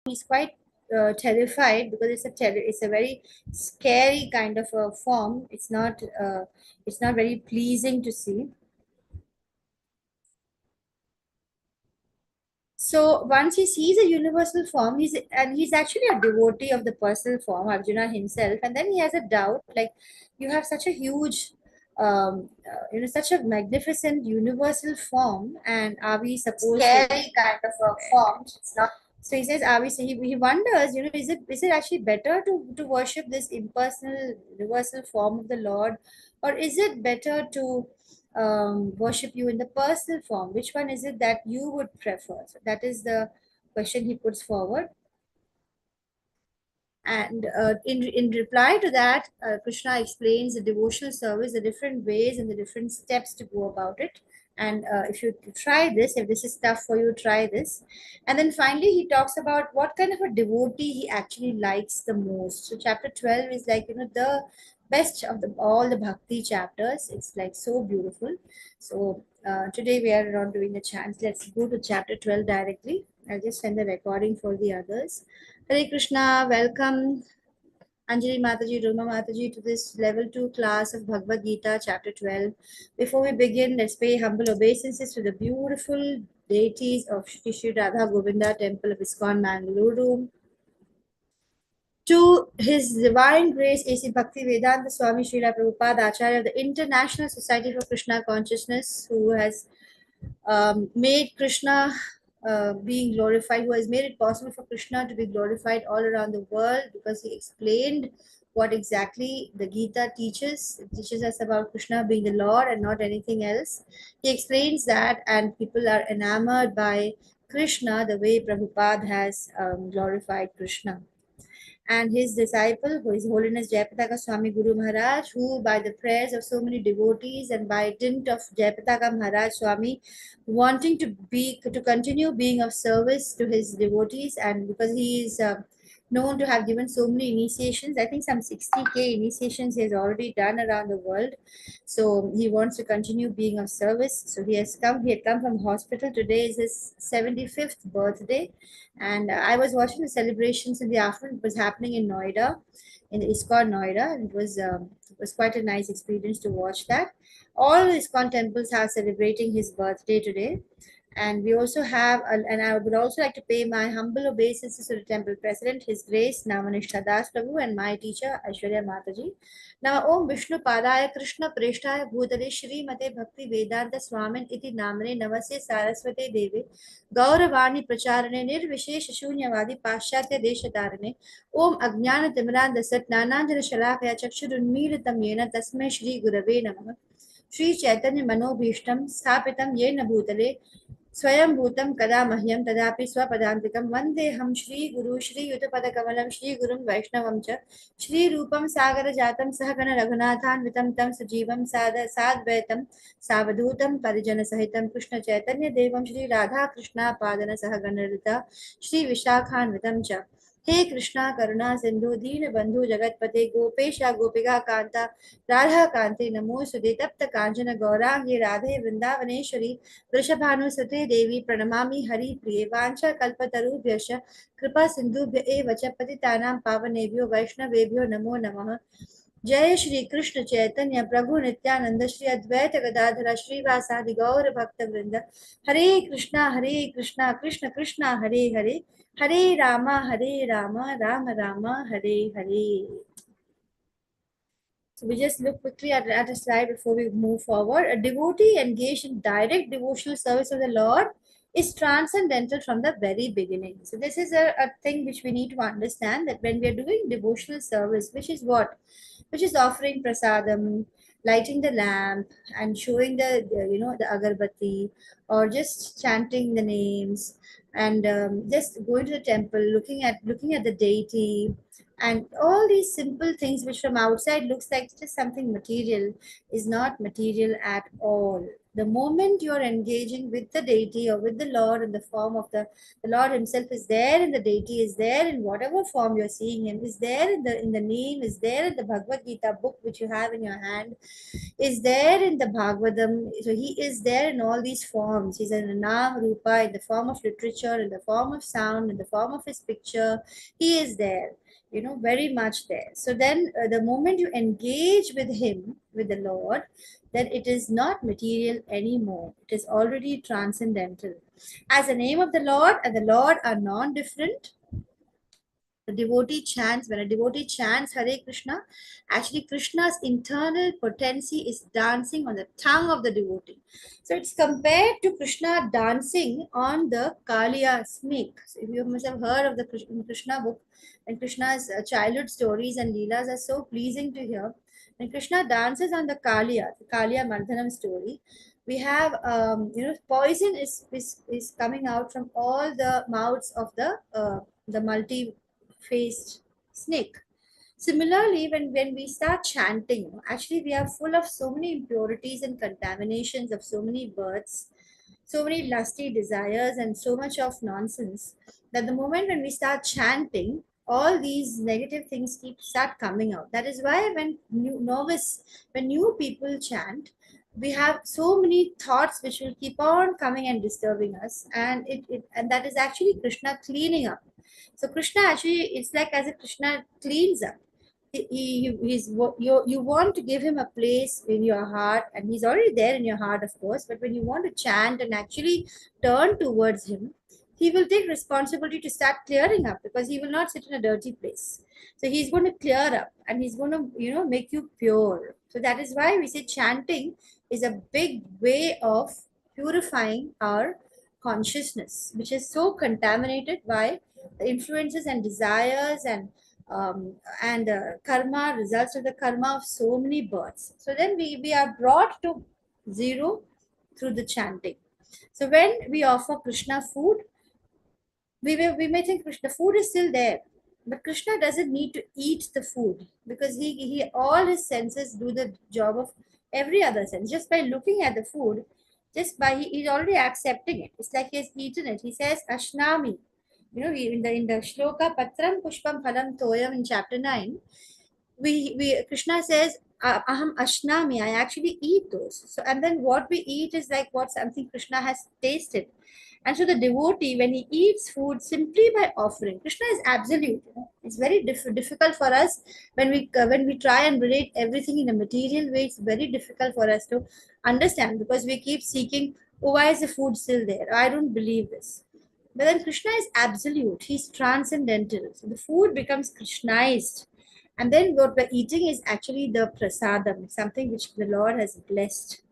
he's quite terrified because it's a very scary kind of a form. It's not very pleasing to see. So once he sees a universal form, he's actually a devotee of the personal form, Arjuna himself, and then he has a doubt like, you have such a huge, such a magnificent universal form, and are we supposed scary kind of a form? It's not. So he says, are we? So he wonders, is it actually better to worship this impersonal universal form of the Lord, or is it better to worship you in the personal form? Which one is it that you would prefer? So that is the question he puts forward. And in reply to that, Krishna explains the devotional service, the different ways and the different steps to go about it. And if you try this, if this is tough for you, try this. And then finally, he talks about what kind of a devotee he actually likes the most. So chapter 12 is like, the best of all the bhakti chapters. It's like so beautiful. So today we are not doing the chants. Let's go to chapter 12 directly. I'll just send the recording for the others. Hare Krishna, welcome Anjali Mataji, Ruma Mataji to this level 2 class of Bhagavad Gita chapter 12. Before we begin, let's pay humble obeisances to the beautiful deities of Shri Shri Radha Govinda Temple of ISKCON Mangaluru. To His Divine Grace A.C. Bhakti Vedanta Swami Srila Prabhupada Acharya of the International Society for Krishna Consciousness, who has made Krishna being glorified, who has made it possible for Krishna to be glorified all around the world, because he explained what exactly the Gita teaches. It teaches us about Krishna being the Lord and not anything else. He explains that, and people are enamored by Krishna the way Prabhupada has glorified Krishna. And his disciple, who is Holiness Jayapataka Swami Guru Maharaj, who by the prayers of so many devotees and by dint of Jayapataka Maharaj Swami wanting to continue being of service to his devotees, and because he is known to have given so many initiations, I think some 60k initiations he has already done around the world. So he wants to continue being of service. So he had come from hospital. Today is his 75th birthday. And I was watching the celebrations in the afternoon. It was happening in Noida, in the ISKCON Noida, and it was quite a nice experience to watch that. All ISKCON temples are celebrating his birthday today. And we also have, and I would also like to pay my humble obeisances to the temple president, His Grace Namanishta Das Prabhu, and my teacher, Aishwarya Mataji. Now, Om Vishnu Padaya Krishna Preshtaya Bhutale Shri Mate Bhakti Vedanta Swamin Iti Namane Namaste Saraswate Deve Gauravani Pracharane Nirvishesh Shunyavadi Paschatya Deshatarane Om Ajnana Timran Dasat Nananjana Shalakaya Chakshurunmilitam Yena Tasme Shri Gurave Namaha Shri Chaitanya Manobhishtam Sthapitam Yena Bhutale स्वयं भूतं कदा मह्यं तदापि स्वपदान्तिकं वन्देऽहं श्रीगुरु श्रीयुतपदकमलं श्रीगुरुं वैष्णवं च श्रीरूपं सागरजातं सहगण रघुनाथान्वितं तं सजीवं साद्वैतं सावधूतं परिजनसहितं कृष्णचैतन्यदेवं श्रीराधाकृष्णापादन सहगणललिता श्रीविशाखान्वितं च हे कृष्णा करुणा सिंधु दीन बंधु जगतपते गोपेशा गोपिका कांता राधा कांते नमोस्तुते तप्त कांचन गौरांगी राधे वृंदावनेश्वरी वृषभानुसुते देवी प्रणमामि हरि प्रिये वांछा कल्पतरुभ्यश्च कृपा सिंधुभ्य एव च पतितानां पावनेभ्यो वैष्णवेभ्यो नमो नमः। जय श्री कृष्ण चैतन्य प्रभु नित्यानंद श्री अद्वैत गदाधर श्रीवासादि गौर भक्त वृंद हरे Krishna Krishna Krishna Hare Hare Hare Rama Ram Rama Hare Hare. So we just look quickly at a slide before we move forward. A devotee engaged in direct devotional service of the Lord is transcendental from the very beginning. So this is a thing which we need to understand, that when we are doing devotional service, which is what? Which is offering prasadam, lighting the lamp and showing the agarbatti, or just chanting the names, and just going to the temple, looking at the deity, and all these simple things which from outside looks like just something material, is not material at all. The moment you're engaging with the deity or with the Lord in the form of the Lord himself is there, and the deity is there in whatever form you're seeing him, is there in the name, is there in the Bhagavad Gita book which you have in your hand, is there in the Bhagavatam. So he is there in all these forms. He's in a Nam Rupa, in the form of literature, in the form of sound, in the form of his picture. He is there, very much there. So then the moment you engage with him, with the Lord, then it is not material anymore. It is already transcendental. As the name of the Lord and the Lord are non-different, the devotee chants, when a devotee chants Hare Krishna, actually Krishna's internal potency is dancing on the tongue of the devotee. So it's compared to Krishna dancing on the Kaliya snake. So if you must have heard of the Krishna book, and Krishna's childhood stories and Leelas are so pleasing to hear. When Krishna dances on the Kaliya Mardhanam story, we have poison is coming out from all the mouths of the multi-faced snake. Similarly, when we start chanting, actually we are full of so many impurities and contaminations of so many births, so many lusty desires, and so much of nonsense, that the moment when we start chanting, all these negative things start coming out. That is why when new people chant, we have so many thoughts which will keep on coming and disturbing us, and and that is actually Krishna cleaning up. So Krishna actually, it's like as if Krishna cleans up. You want to give him a place in your heart, and he's already there in your heart, of course. But when you want to chant and actually turn towards him, he will take responsibility to start clearing up, because he will not sit in a dirty place. So he's going to clear up, and he's going to make you pure. So that is why we say chanting is a big way of purifying our consciousness, which is so contaminated by the influences and desires and karma, results of the karma of so many births. So then we are brought to zero through the chanting. So when we offer Krishna food, we may think Krishna food is still there, but Krishna doesn't need to eat the food, because he all his senses do the job of every other sense. Just by looking at the food, he's already accepting it. It's like he has eaten it. He says Ashnami. In the shloka Patram Pushpam Phalam Toyam in chapter 9, we Krishna says Aham Ashnami, I actually eat those. So and then what we eat is like what something Krishna has tasted. And so the devotee, when he eats food simply by offering, Krishna is absolute. It's very difficult for us when we try and relate everything in a material way. It's very difficult for us to understand, because we keep seeking, oh, why is the food still there? I don't believe this. But then Krishna is absolute. He's transcendental. So the food becomes Krishnized. And then what we're eating is actually the prasadam, something which the Lord has blessed.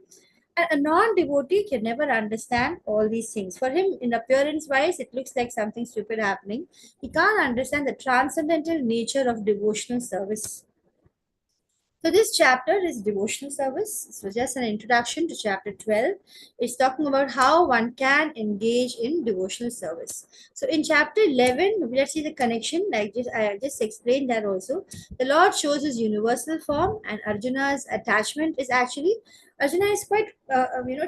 And a non-devotee can never understand all these things. For him, in appearance wise, it looks like something stupid happening. He can't understand the transcendental nature of devotional service. So this chapter is devotional service. So just an introduction to chapter 12. It's talking about how one can engage in devotional service. So in chapter 11, let's see the connection. I just explained that also. The Lord shows his universal form, and Arjuna's attachment is actually, Arjuna is quite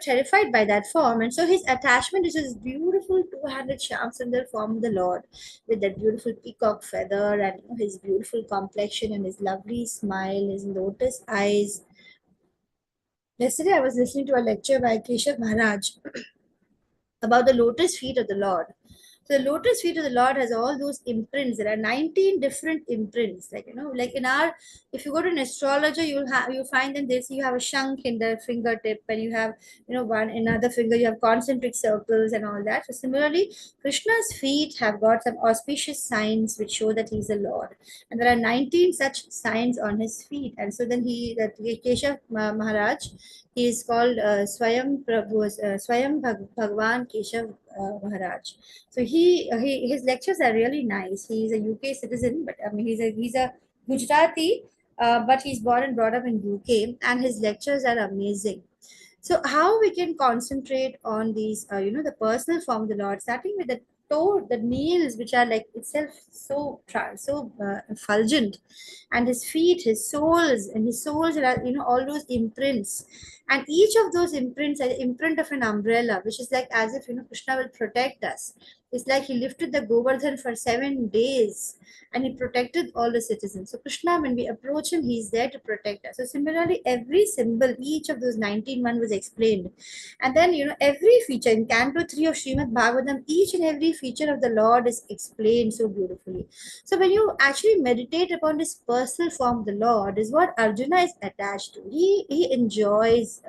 terrified by that form, and so his attachment is his beautiful two-handed Shyam form of the Lord, with that beautiful peacock feather, and his beautiful complexion, and his lovely smile, his lotus eyes. Yesterday I was listening to a lecture by Keshav Maharaj about the lotus feet of the Lord. So the lotus feet of the Lord has all those imprints. There are 19 different imprints. Like in our, if you go to an astrologer, you'll find them. They see you have a shank in the fingertip, and you have one another finger. You have concentric circles and all that. So similarly, Krishna's feet have got some auspicious signs which show that he's the Lord, and there are 19 such signs on his feet. And so then Keshav Maharaj, he is called Swayam Bhagwan Keshav Maharaj. So his lectures are really nice. He's a UK citizen, but I mean he's a Gujarati, but he's born and brought up in UK, and his lectures are amazing. So how we can concentrate on these, the personal form of the Lord, starting with the nails, which are like itself so effulgent, and his feet, his soles are all those imprints, And each of those imprints are the imprint of an umbrella, which is like as if Krishna will protect us. It's like he lifted the Govardhan for 7 days and he protected all the citizens. So Krishna, when we approach him, he's there to protect us. So similarly, every symbol, each of those 19 was explained. And then, every feature in Canto 3 of Srimad Bhagavatam, each and every feature of the Lord is explained so beautifully. So when you actually meditate upon this personal form of the Lord, is what Arjuna is attached to. He enjoys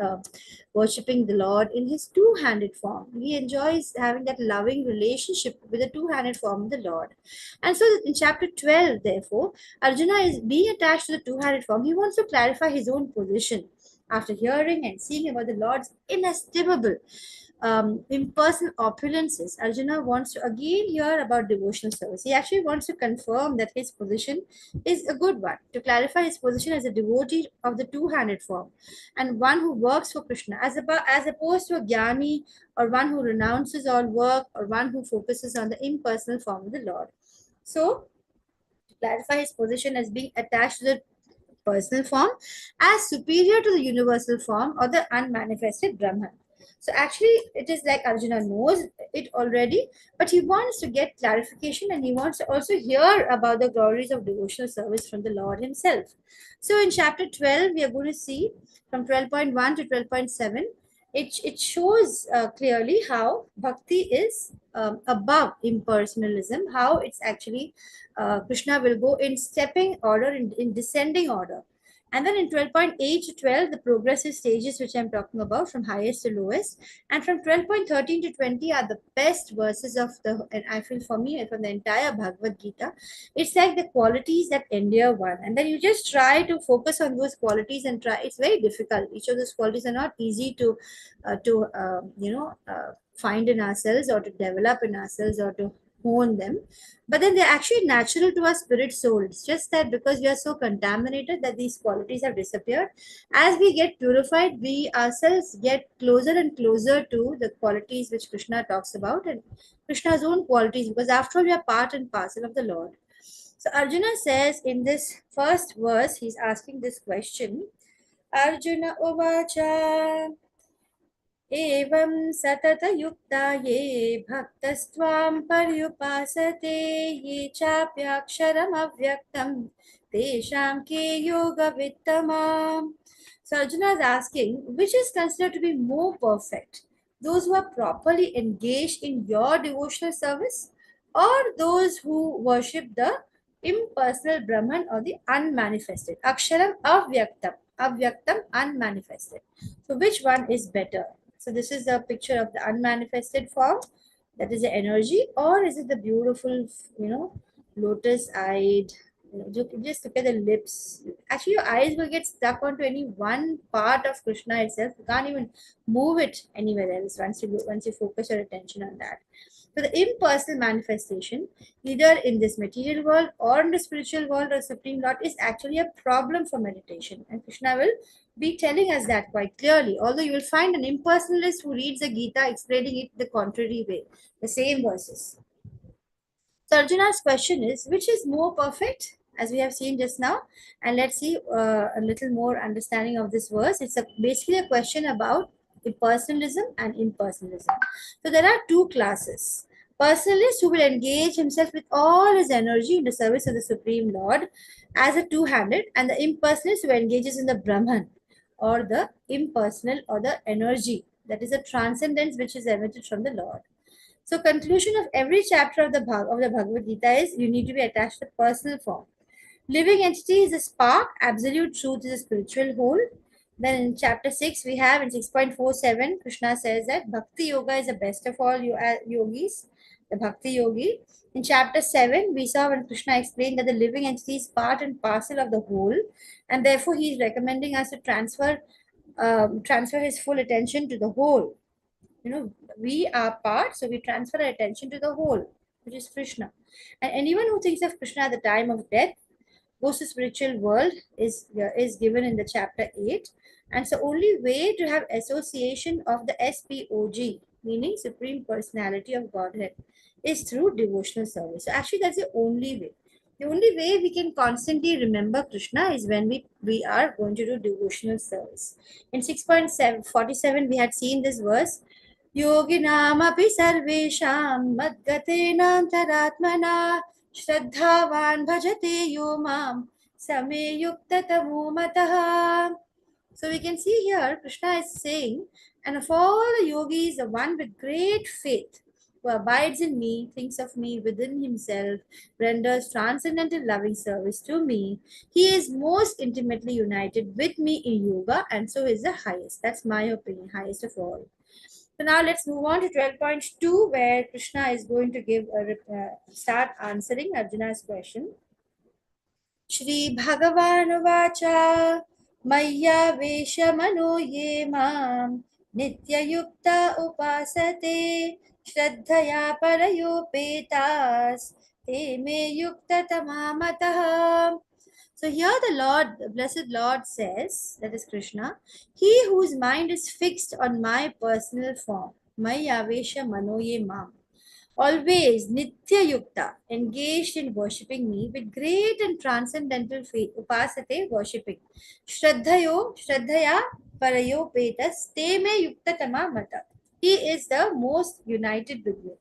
worshipping the Lord in his two-handed form. He enjoys having that loving relationship with the two-handed form of the Lord. And so in chapter 12, therefore, Arjuna is being attached to the two-handed form. He wants to clarify his own position. After hearing and seeing about the Lord's inestimable impersonal opulences, Arjuna wants to again hear about devotional service. He actually wants to confirm that his position is a good one, to clarify his position as a devotee of the two-handed form and one who works for Krishna, as opposed to a jnani or one who renounces all work or one who focuses on the impersonal form of the Lord. So, to clarify his position as being attached to the personal form as superior to the universal form or the unmanifested Brahman. So actually, it is like Arjuna knows it already, but he wants to get clarification and he wants to also hear about the glories of devotional service from the Lord himself. So in chapter 12, we are going to see from 12.1 to 12.7, it shows clearly how bhakti is above impersonalism, how it's actually Krishna will go in stepping order, in descending order. And then in 12.8 to 12, the progressive stages which I'm talking about from highest to lowest. And from 12.13 to 20 are the best verses of and I feel for me, from the entire Bhagavad Gita. It's like the qualities that endure one. And then you just try to focus on those qualities and try. It's very difficult. Each of those qualities are not easy to find in ourselves or to develop in ourselves or to hone them, but then they're actually natural to our spirit soul. It's just that because we are so contaminated that these qualities have disappeared. As we get purified, we ourselves get closer and closer to the qualities which Krishna talks about and Krishna's own qualities, because after all, we are part and parcel of the Lord. So Arjuna says in this first verse, he's asking this question. Arjuna Uvacha एवं सततयुक्ता ये भक्तस्त्वां पर्युपासते ये चाप्याक्षरमव्यक्तं तेषां के योगवित्तमाम्. So Arjuna is asking, which is considered to be more perfect? Those who are properly engaged in your devotional service, or those who worship the impersonal Brahman or the unmanifested? Aksharam avyaktam. Avyaktam, unmanifested. So which one is better? So this is a picture of the unmanifested form. That is the energy, or is it the beautiful, lotus-eyed? Just look at the lips. Actually, your eyes will get stuck onto any one part of Krishna itself. You can't even move it anywhere else once you focus your attention on that. So the impersonal manifestation, either in this material world or in the spiritual world or Supreme Lord, is actually a problem for meditation. And Krishna will be telling us that quite clearly. Although you will find an impersonalist who reads the Gita explaining it the contrary way, the same verses. So Arjuna's question is, which is more perfect, as we have seen just now? And let's see a little more understanding of this verse. It's basically a question about personalism and impersonalism. So there are two classes. Personalist who will engage himself with all his energy in the service of the Supreme Lord as a two-handed, and the impersonalist who engages in the Brahman, or the impersonal, or the energy, that is a transcendence which is emitted from the Lord. So conclusion of every chapter of the Bhagavad Gita is you need to be attached to personal form. Living entity is a spark, absolute truth is a spiritual whole. Then in chapter 6 we have in 6.47 Krishna says that Bhakti Yoga is the best of all yogis, the Bhakti Yogi. In chapter 7 we saw when Krishna explained that the living entity is part and parcel of the whole, and therefore he is recommending us to transfer his full attention to the whole. We are part, so we transfer our attention to the whole, which is Krishna. And anyone who thinks of Krishna at the time of death goes to spiritual world is given in the chapter 8. And so only way to have association of the SPOG, meaning Supreme Personality of Godhead, is through devotional service. So actually that's the only way. The only way we can constantly remember Krishna is when we are going to do devotional service. In 6.47, we had seen this verse. Yoginamapi sarvesham madgatenantaratmana shraddhavan bhajate yo mam same yukta tamo mataha. So we can see here Krishna is saying, and of all the yogis, the one with great faith who abides in me, thinks of me within himself, renders transcendental loving service to me. He is most intimately united with me in yoga, and so is the highest. That's my opinion, highest of all. So now let's move on to 12.2, where Krishna is going to give start answering Arjuna's question. Shri Bhagavanuvāca Mano ye mam Nityayukta upasate Shraddhaya parayopetas Te me yukta tamamataha. So here the Lord, the blessed Lord says, that is Krishna, he whose mind is fixed on my personal form, Mano ye mam, always Nitya Yukta, engaged in worshipping me with great and transcendental faith, Upasate, worshipping. Shraddhaya Parayo Petas, Teme Yukta Tama Mata. He is the most united with me.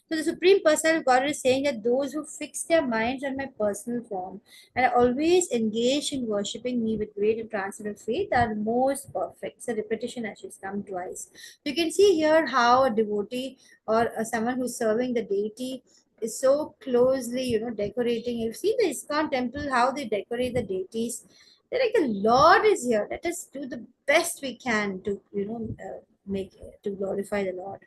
So the Supreme Personality of God is saying that those who fix their minds on my personal form and are always engaged in worshipping me with great and transcendental faith are most perfect. It's a repetition that should come twice. You can see here how a devotee or someone who's serving the deity is so closely, decorating. You've seen the ISKCON temple, how they decorate the deities. They're like, the Lord is here. Let us do the best we can to, make to glorify the Lord.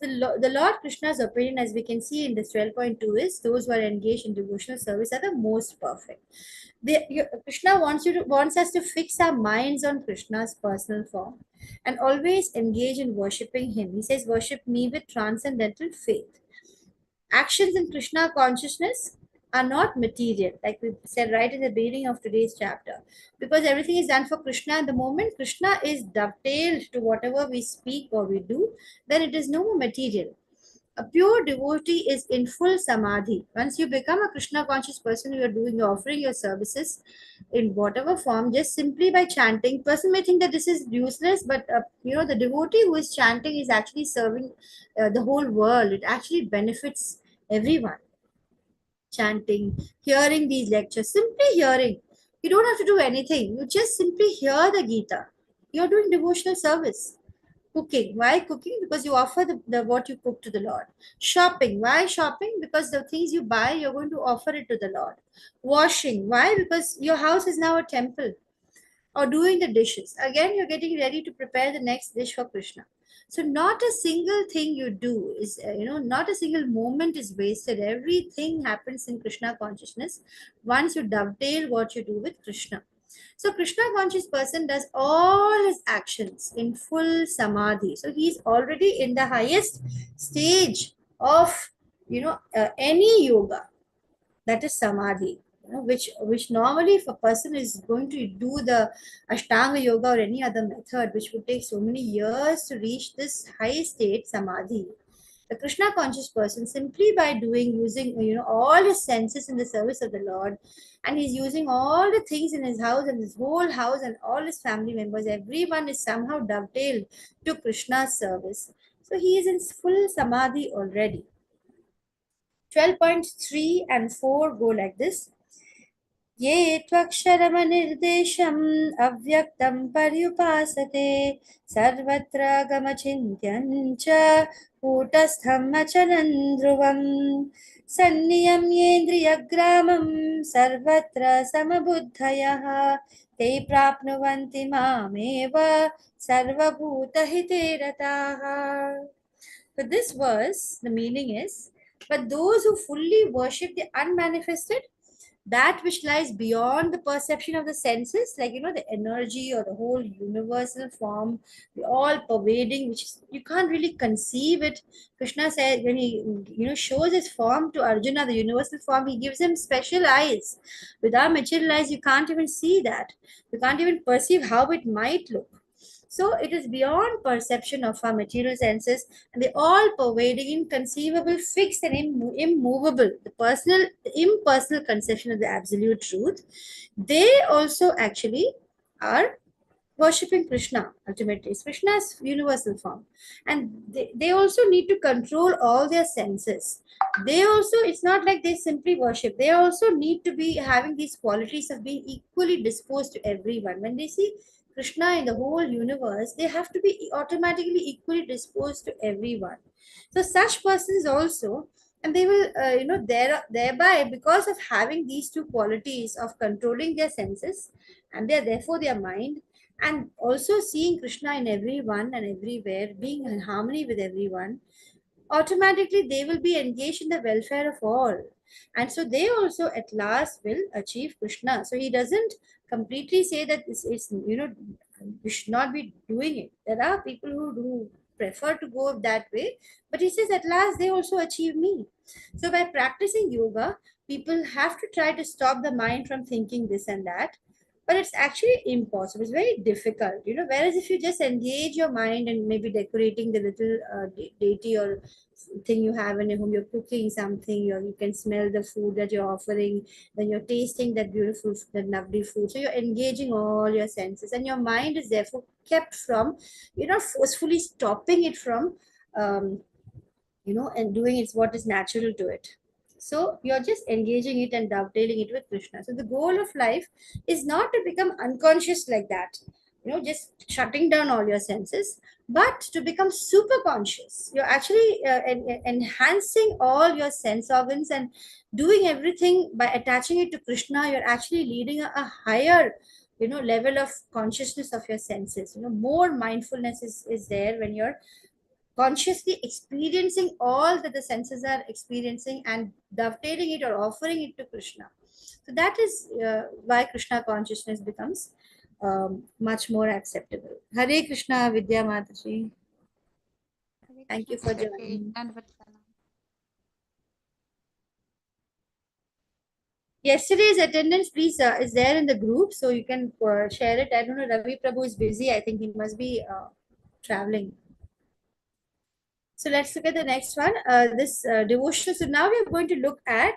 The Lord Krishna's opinion, as we can see in this 12.2, is those who are engaged in devotional service are the most perfect. Krishna wants us to fix our minds on Krishna's personal form and always engage in worshipping him. He says, worship me with transcendental faith. Actions in Krishna consciousness are not material, like we said right in the beginning of today's chapter, because everything is done for Krishna. And the moment Krishna is dovetailed to whatever we speak or we do, then it is no more material. A pure devotee is in full samadhi. Once you become a Krishna conscious person, you're offering your services in whatever form, just simply by chanting. Person may think that this is useless, but the devotee who is chanting is actually serving the whole world. It actually benefits everyone. Chanting, hearing these lectures, simply hearing. You don't have to do anything. You just simply hear the Gita. You're doing devotional service. Cooking. Why cooking? Because you offer the what you cook to the Lord. Shopping. Why shopping? Because the things you buy, you're going to offer it to the Lord. Washing. Why? Because your house is now a temple. Or doing the dishes. Again, you're getting ready to prepare the next dish for Krishna. So not a single thing you do is, not a single moment is wasted. Everything happens in Krishna consciousness once you dovetail what you do with Krishna. So Krishna conscious person does all his actions in full samadhi. So he's already in the highest stage of any yoga, that is samadhi. Which normally if a person is going to do the Ashtanga yoga or any other method, which would take so many years to reach this high state samadhi, the Krishna conscious person, simply by using all his senses in the service of the Lord, and he's using all the things in his house and his whole house and all his family members, everyone is somehow dovetailed to Krishna's service. So he is in full samadhi already. 12.3 and 4 go like this. ये त्वक्षरमनिर्देशम् अव्यक्तं पर्युपासते सर्वत्र गमचिन्त्यं च कूटस्थम् अचलं ध्रुवम् सन्नियम्येन्द्रियग्रामं सर्वत्र समबुद्धयः ते प्राप्नुवन्ति मामेव सर्वभूतहिते रताः. For this verse, the meaning is, but those who fully worship the unmanifested, that which lies beyond the perception of the senses, like the energy or the whole universal form, the all pervading, which you can't really conceive it. Krishna said when he shows his form to Arjuna, the universal form, he gives him special eyes. With our material eyes, you can't even see that. You can't even perceive how it might look. So it is beyond perception of our material senses, and they all pervading, inconceivable, fixed, and immovable. The impersonal conception of the absolute truth. They also actually are worshipping Krishna ultimately. It's Krishna's universal form. And they also need to control all their senses. They also, it's not like they simply worship, they also need to be having these qualities of being equally disposed to everyone. When they see Krishna in the whole universe, they have to be automatically equally disposed to everyone. So such persons also, and they will, thereby, because of having these two qualities of controlling their senses and therefore their mind, and also seeing Krishna in everyone and everywhere, being in harmony with everyone, automatically they will be engaged in the welfare of all. And so they also at last will achieve Krishna. So he doesn't completely say that this is, we should not be doing it. There are people who prefer to go that way, but he says at last they also achieve me. So by practicing yoga, people have to try to stop the mind from thinking this and that, but it's actually impossible. It's very difficult, whereas if you just engage your mind and maybe decorating the little deity or thing you have in your home, you're cooking something, or you can smell the food that you're offering, then you're tasting that beautiful, that lovely food. So you're engaging all your senses, and your mind is therefore kept from, forcefully stopping it from, um, and doing it's what is natural to it. So you're just engaging it and dovetailing it with Krishna. So the goal of life is not to become unconscious like that, just shutting down all your senses, but to become super conscious. You're actually enhancing all your sense organs and doing everything by attaching it to Krishna. You're actually leading a higher, level of consciousness of your senses. More mindfulness is there when you're consciously experiencing all that the senses are experiencing and dovetailing it or offering it to Krishna. So that is why Krishna consciousness becomes much more acceptable. Hare Krishna, Vidya Mataji. Hare Thank Krishna you for Mataji. joining. Dandavat Pranam. Yesterday's attendance, please, is there in the group, so you can share it. I don't know, Ravi Prabhu is busy. I think he must be traveling. So let's look at the next one. This devotional. So now we are going to look at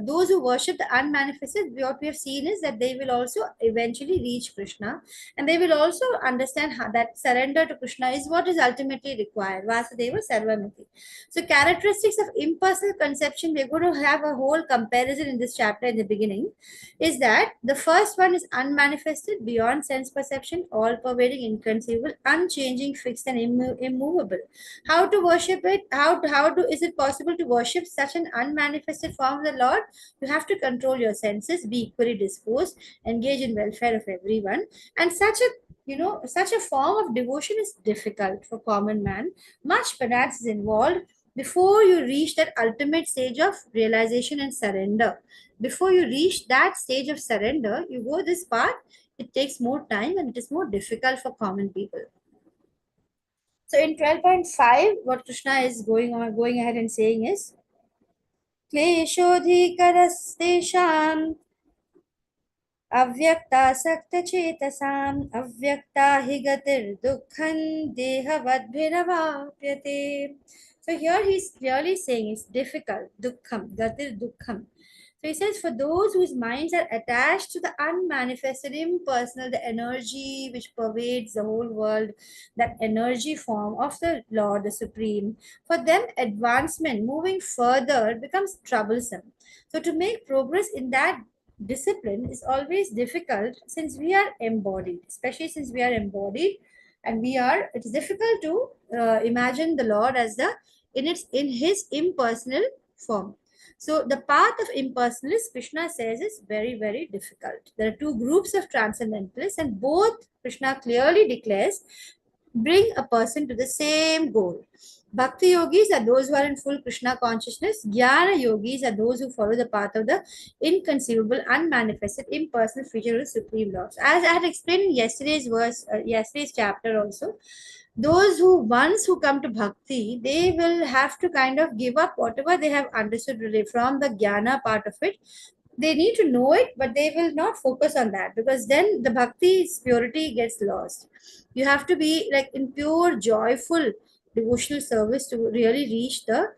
those who worship the unmanifested. What we have seen is that they will also eventually reach Krishna, and they will also understand how that surrender to Krishna is what is ultimately required. Vasudeva Sarvamiti. So characteristics of impersonal conception. We're going to have a whole comparison in this chapter in the beginning. Is that the first one is unmanifested, beyond sense perception, all-pervading, inconceivable, unchanging, fixed, and immovable. How to worship it? How is it possible to worship such an unmanifested form of the Lord? You have to control your senses, be equally disposed, engage in welfare of everyone, and such a form of devotion is difficult for common man. Much penance is involved before you reach that ultimate stage of realization and surrender. Before you reach that stage of surrender, you go this path. It takes more time and it is more difficult for common people. So in 12.5, what Krishna is going ahead and saying is, क्लेशोऽधिकरस्तेषाम् अव्यक्तासक्तचेतसाम् अव्यक्ता हि गतिर्दुःखं देहवद्भिरवाप्यते. So here he's clearly saying it's difficult, dukkham, gatir dukkham. So he says, for those whose minds are attached to the unmanifested, impersonal, the energy which pervades the whole world, that energy form of the Lord, the Supreme, for them, advancement, moving further, becomes troublesome. So to make progress in that discipline is always difficult since we are embodied, especially since we are embodied, and it is difficult to imagine the Lord as in his impersonal form. So the path of impersonalists, Krishna says, is very, very difficult. There are two groups of transcendentalists, and both Krishna clearly declares bring a person to the same goal. Bhakti yogis are those who are in full Krishna consciousness. Jnana yogis are those who follow the path of the inconceivable, unmanifested, impersonal feature of the Supreme Lord. As I had explained in yesterday's chapter also, those who come to bhakti, they will have to kind of give up whatever they have understood really from the jnana part of it, they need to know it, but they will not focus on that, because then the bhakti's purity gets lost. You have to be like in pure joyful devotional service to really reach the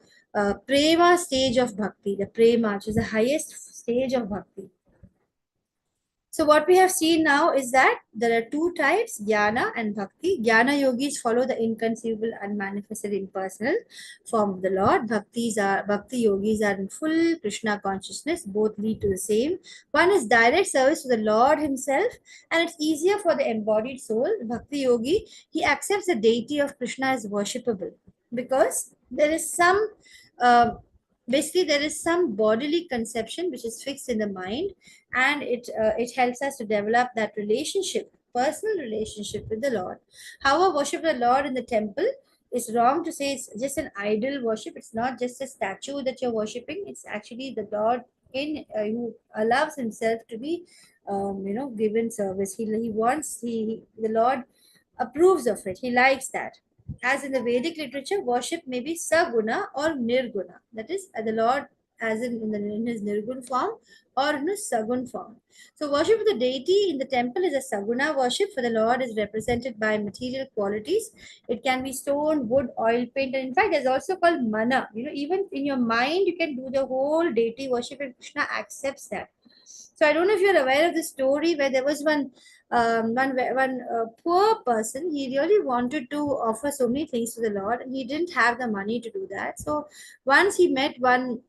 prema stage of bhakti, the prema, which is the highest stage of bhakti. So what we have seen now is that there are two types, jnana and bhakti. Jnana yogis follow the inconceivable, unmanifested, impersonal form of the Lord. Bhakti yogis are in full Krishna consciousness. Both lead to the same. One is direct service to the Lord Himself, and it's easier for the embodied soul. The Bhakti yogi, he accepts the deity of Krishna as worshipable, because there is some. Uh, Basically, there is some bodily conception which is fixed in the mind, and it helps us to develop that relationship, personal relationship with the Lord. However, worship the Lord in the temple is wrong to say it's just an idol worship. It's not just a statue that you're worshiping. It's actually the Lord in who allows Himself to be, given service. He wants the Lord approves of it. He likes that. As in the Vedic literature, worship may be saguna or nirguna. That is, the Lord as in his nirgun form or in his sagun form. So worship of the deity in the temple is a saguna worship, for the Lord is represented by material qualities. It can be stone, wood, oil, paint, and in fact, there's also called mana. Even in your mind, you can do the whole deity worship, and Krishna accepts that. So I don't know if you're aware of the story where there was one poor person. He really wanted to offer so many things to the Lord, and he didn't have the money to do that. So once he met one,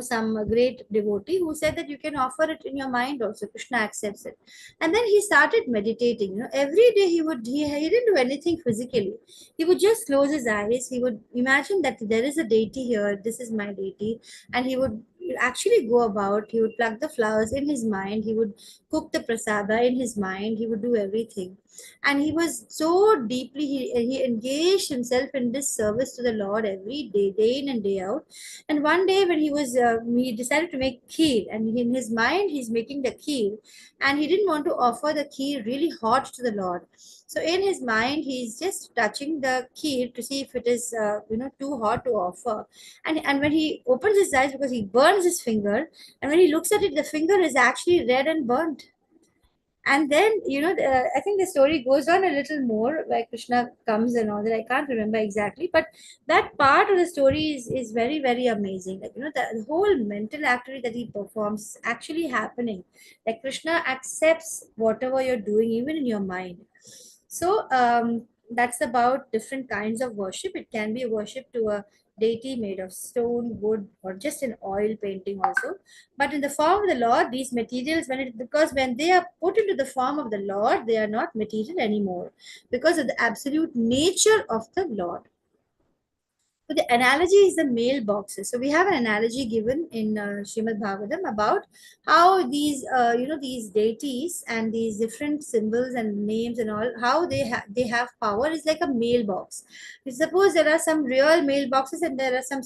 some great devotee who said that you can offer it in your mind also. Krishna accepts it. And then he started meditating. Every day he didn't do anything physically. He would just close his eyes. He would imagine that there is a deity here. This is my deity. And he would actually go about. He would pluck the flowers in his mind. He would cook the prasada in his mind. He would do everything. And he was so deeply, he engaged himself in this service to the Lord every day, day in and day out. And one day when he decided to make kheer, and in his mind he's making the kheer, and he didn't want to offer the kheer really hot to the Lord. So in his mind he's just touching the kheer to see if it is too hot to offer. And when he opens his eyes, because he burns his finger, and when he looks at it, the finger is actually red and burnt. And then, I think the story goes on a little more where Krishna comes and all that. I can't remember exactly, but that part of the story is very, very amazing. Like, the whole mental activity that he performs is actually happening. Like, Krishna accepts whatever you're doing, even in your mind. So, that's about different kinds of worship. It can be worship to a deity made of stone, wood, or just an oil painting also. But in the form of the Lord, these materials, because when they are put into the form of the Lord, they are not material anymore, because of the absolute nature of the Lord. So the analogy is the mailboxes. So we have an analogy given in Srimad Bhagavatam about how these deities and these different symbols and names and all, how they have power is like a mailbox. Suppose there are some real mailboxes and there are some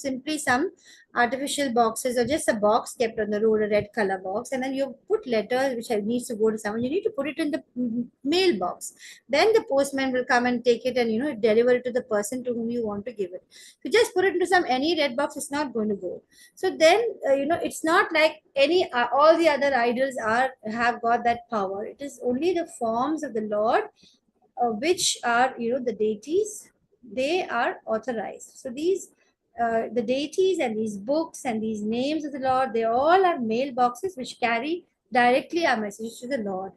artificial boxes, or just a box kept on the road, a red color box, and then you put letters which needs to go to someone. You need to put it in the mailbox. Then the postman will come and take it and deliver it to the person to whom you want to give it. If you just put it into some any red box, it's not going to go. So then it's not like any all the other idols have got that power. It is only the forms of the Lord, which are the deities. They are authorized. So these the deities and these books and these names of the Lord, they all are mailboxes which carry directly our message to the Lord.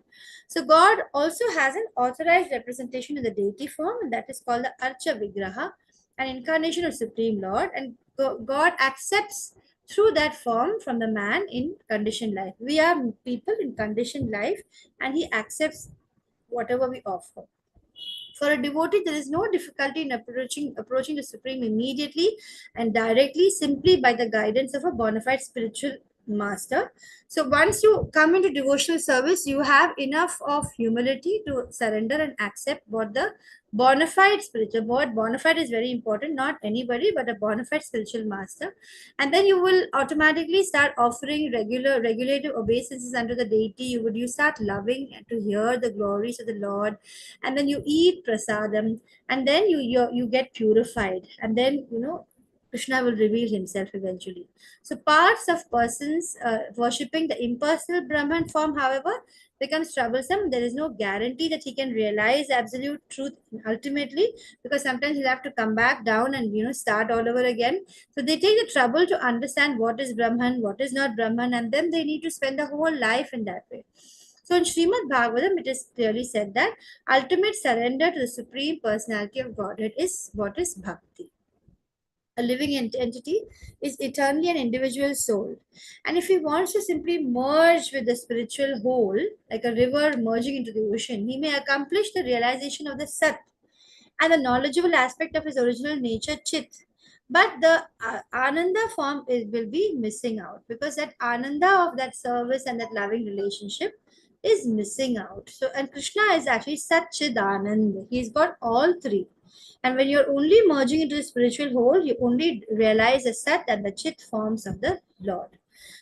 So God also has an authorized representation in the deity form, and that is called the Archa Vigraha, an incarnation of Supreme Lord, and God accepts through that form from the man in conditioned life. We are people in conditioned life, and He accepts whatever we offer. For a devotee, there is no difficulty in approaching the Supreme immediately and directly, simply by the guidance of a bona fide spiritual master. So once you come into devotional service, you have enough of humility to surrender and accept what the bona fide spiritual word. Bona fide is very important, not anybody, but a bona fide spiritual master. And then you will automatically start offering regulative obeisances unto the deity. You start loving to hear the glories of the Lord, and then you eat prasadam, and then you get purified, and then Krishna will reveal himself eventually. So parts of persons worshipping the impersonal Brahman form, however, becomes troublesome. There is no guarantee that he can realize absolute truth ultimately, because sometimes he'll have to come back down and start all over again. So they take the trouble to understand what is Brahman, what is not Brahman, and then they need to spend the whole life in that way. So in Srimad Bhagavatam, it is clearly said that ultimate surrender to the Supreme Personality of Godhead is what is bhakti. A living entity is eternally an individual soul. And if he wants to simply merge with the spiritual whole, like a river merging into the ocean, he may accomplish the realization of the Sat and the knowledgeable aspect of his original nature, Chit. But the Ananda form will be missing out, because that Ananda of that service and that loving relationship is missing out. So, and Krishna is actually Sat Chid Anand. He's got all three. And when you're only merging into the spiritual whole, you only realize the Sat and the Chit forms of the Lord.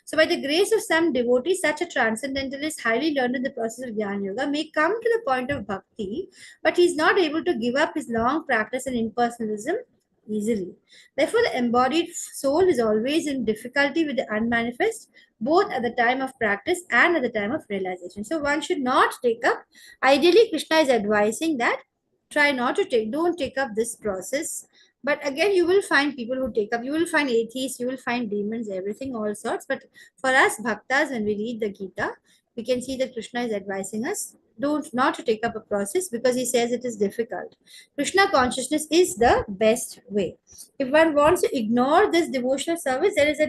So, by the grace of some devotees, such a transcendentalist, highly learned in the process of Jnana Yoga, may come to the point of bhakti, but he is not able to give up his long practice in impersonalism easily. Therefore, the embodied soul is always in difficulty with the unmanifest, both at the time of practice and at the time of realization. So, one should not take up. Ideally, Krishna is advising that try not to don't take up this process. But again, you will find people who take up, you will find atheists, you will find demons, everything, all sorts. But for us bhaktas, when we read the Gita, we can see that Krishna is advising us don't not to take up a process, because he says it is difficult. Krishna consciousness is the best way. If one wants to ignore this devotional service, there is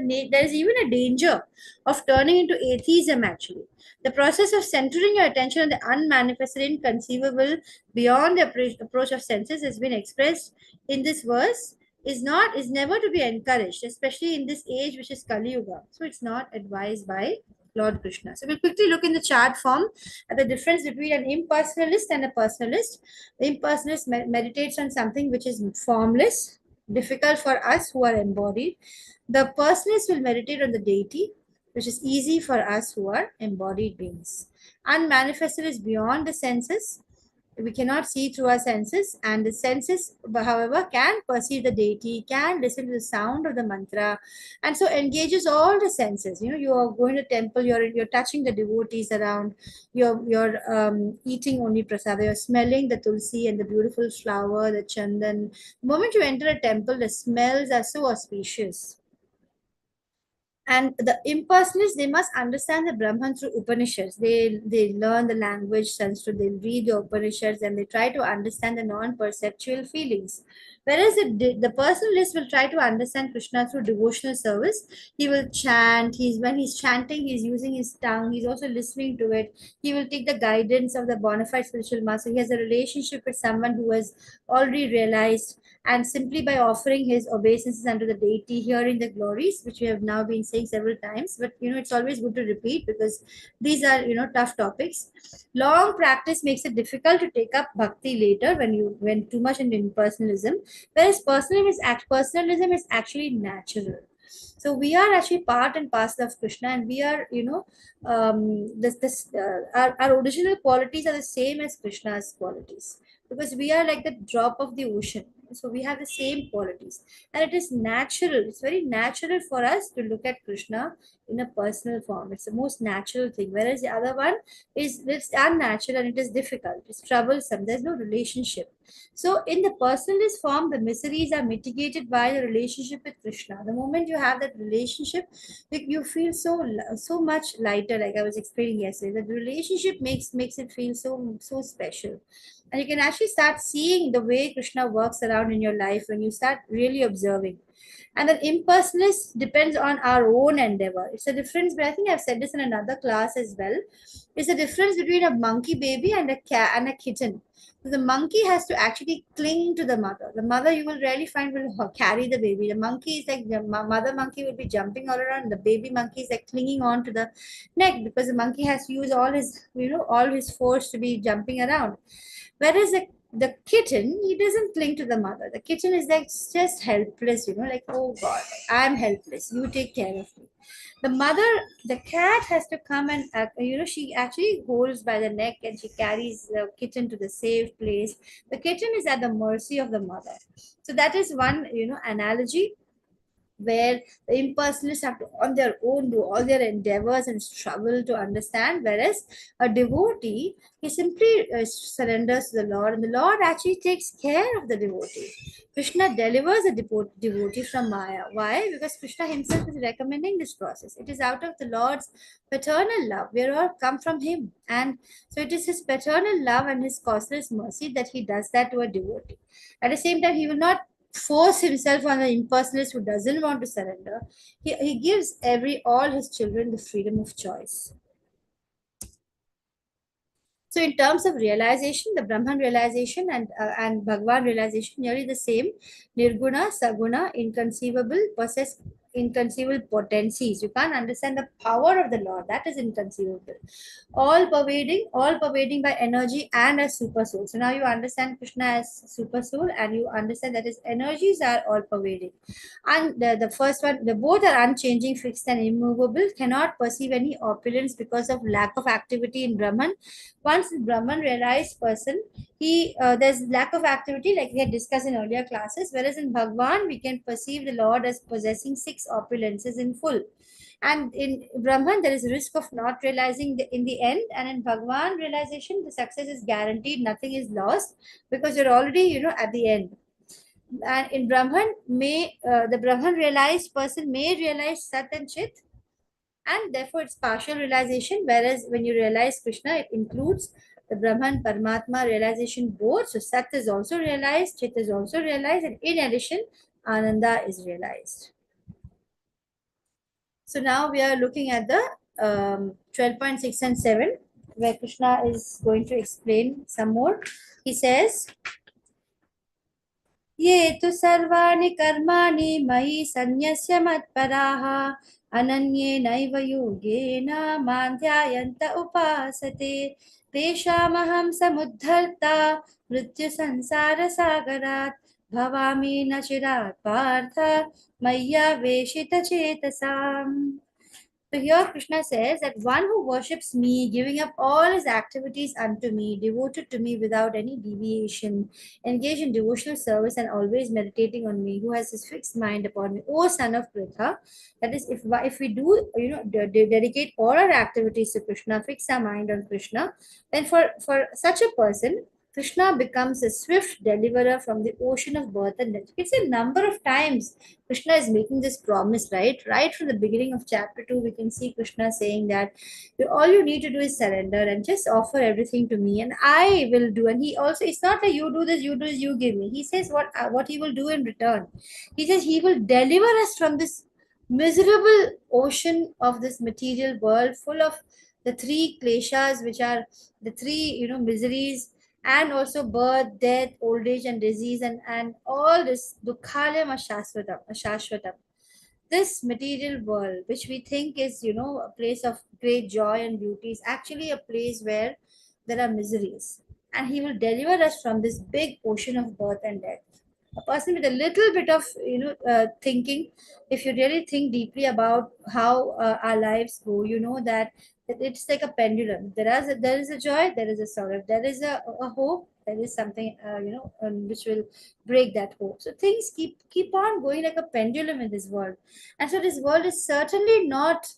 even a danger of turning into atheism actually. The process of centering your attention on the unmanifested, inconceivable, beyond the approach of senses has been expressed in this verse is never to be encouraged, especially in this age which is Kali Yuga. So it's not advised by Lord Krishna. So we'll quickly look in the chart form at the difference between an impersonalist and a personalist. The impersonalist meditates on something which is formless, difficult for us who are embodied. The personalist will meditate on the deity, which is easy for us who are embodied beings. Unmanifested is beyond the senses. We cannot see through our senses, and the senses, however, can perceive the deity, can listen to the sound of the mantra, and so engages all the senses. You are going to temple, you're touching the devotees around, you're eating only prasada, you're smelling the tulsi and the beautiful flower, the chandan. The moment you enter a temple, the smells are so auspicious. And the impersonalists, they must understand the Brahman through Upanishads. They learn the language Sanskrit, they read the Upanishads, and they try to understand the non-perceptual feelings. Whereas the personalist will try to understand Krishna through devotional service. He will chant. When he's chanting, he's using his tongue. He's also listening to it. He will take the guidance of the bona fide spiritual master. He has a relationship with someone who has already realized, and simply by offering his obeisances unto the deity, hearing the glories, which we have now been saying several times, but it's always good to repeat, because these are tough topics. Long practice makes it difficult to take up bhakti later when you went too much into impersonalism, whereas personalism is actually natural. So we are actually part and parcel of Krishna, and we are our original qualities are the same as Krishna's qualities, because we are like the drop of the ocean. So we have the same qualities, and it is natural. It's very natural for us to look at Krishna in a personal form. It's the most natural thing, whereas the other one is it's unnatural and it is difficult. It's troublesome. There's no relationship. So in the personalist form, the miseries are mitigated by the relationship with Krishna. The moment you have that relationship, you feel so much lighter. Like I was explaining yesterday, the relationship makes it feel so special. And you can actually start seeing the way Krishna works around in your life when you start really observing. And then impersonalist depends on our own endeavor. It's a difference, but I think I've said this in another class as well. It's a difference between a monkey baby and a cat and a kitten. So the monkey has to actually cling to the mother. The mother you will rarely find will carry the baby. The monkey is like the mother monkey will be jumping all around. The baby monkey is like clinging on to the neck, because the monkey has to use all his force to be jumping around. Whereas the kitten, he doesn't cling to the mother. The kitten is like just helpless, like, oh God, I'm helpless. You take care of me. The mother, the cat has to come and, she actually holds by the neck and she carries the kitten to the safe place. The kitten is at the mercy of the mother. So that is one, analogy. where the impersonalists have to on their own do all their endeavors and struggle to understand, whereas a devotee, he simply surrenders to the Lord, and the Lord actually takes care of the devotee. Krishna delivers a devotee from Maya. Why? Because Krishna himself is recommending this process. It is out of the Lord's paternal love. We are all come from him. And so it is his paternal love and his causeless mercy that he does that to a devotee. At the same time, he will not force himself on an impersonalist who doesn't want to surrender. He gives all his children the freedom of choice. So in terms of realization, the Brahman realization and Bhagavan realization nearly the same. Nirguna, Saguna, inconceivable, possess inconceivable potencies. You can't understand the power of the Lord. That is inconceivable. All pervading by energy and as super soul. So now you understand Krishna as super soul, and you understand that his energies are all pervading. And the first one, the both are unchanging, fixed, and immovable, cannot perceive any opulence because of lack of activity in Brahman. Once the Brahman realized person, he there's lack of activity, like we had discussed in earlier classes, whereas in Bhagwan we can perceive the Lord as possessing six opulences in full. And in Brahman, there is a risk of not realizing in the end, and in Bhagwan realization, the success is guaranteed, nothing is lost because you're already, at the end. And in Brahman, the Brahman realized person may realize Sat and Chit, and therefore it's partial realization. Whereas when you realize Krishna, it includes the Brahman Paramatma realization both. So Sat is also realized, Chit is also realized, and in addition, Ananda is realized. So now we are looking at the 12.6 and 7, where Krishna is going to explain some more. He says, ये तु सर्वाणि कर्माणि मयि सन्न्यस्य मत्पराः अनन्येनैव योगेन मां ध्यायन्त उपासते तेषामहं समुद्धर्ता मृत्युसंसारसागरात् भवामि न चिरात् Partha मय्यावेशितचेतसाम्. So here Krishna says that one who worships me, giving up all his activities unto me, devoted to me without any deviation, engaged in devotional service and always meditating on me, who has his fixed mind upon me, O son of Pritha, that is, if we do, dedicate all our activities to Krishna, fix our mind on Krishna, then for such a person, Krishna becomes a swift deliverer from the ocean of birth and death. It's a number of times Krishna is making this promise, right? Right from the beginning of chapter 2, we can see Krishna saying that all you need to do is surrender and just offer everything to me, and I will do. And he also, it's not like you do this, you give me. He says what he will do in return. He says he will deliver us from this miserable ocean of this material world full of the three kleshas, which are the three, miseries, and also birth, death, old age, and disease, and all this dukhalayam ashashvatam. This material world, which we think is, a place of great joy and beauty, is actually a place where there are miseries. And he will deliver us from this big ocean of birth and death. A person with a little bit of, thinking, if you really think deeply about how our lives go, you know that it's like a pendulum. There is a joy, there is a sorrow, there is a hope, there is something, which will break that hope. So things keep on going like a pendulum in this world, and so this world is certainly not,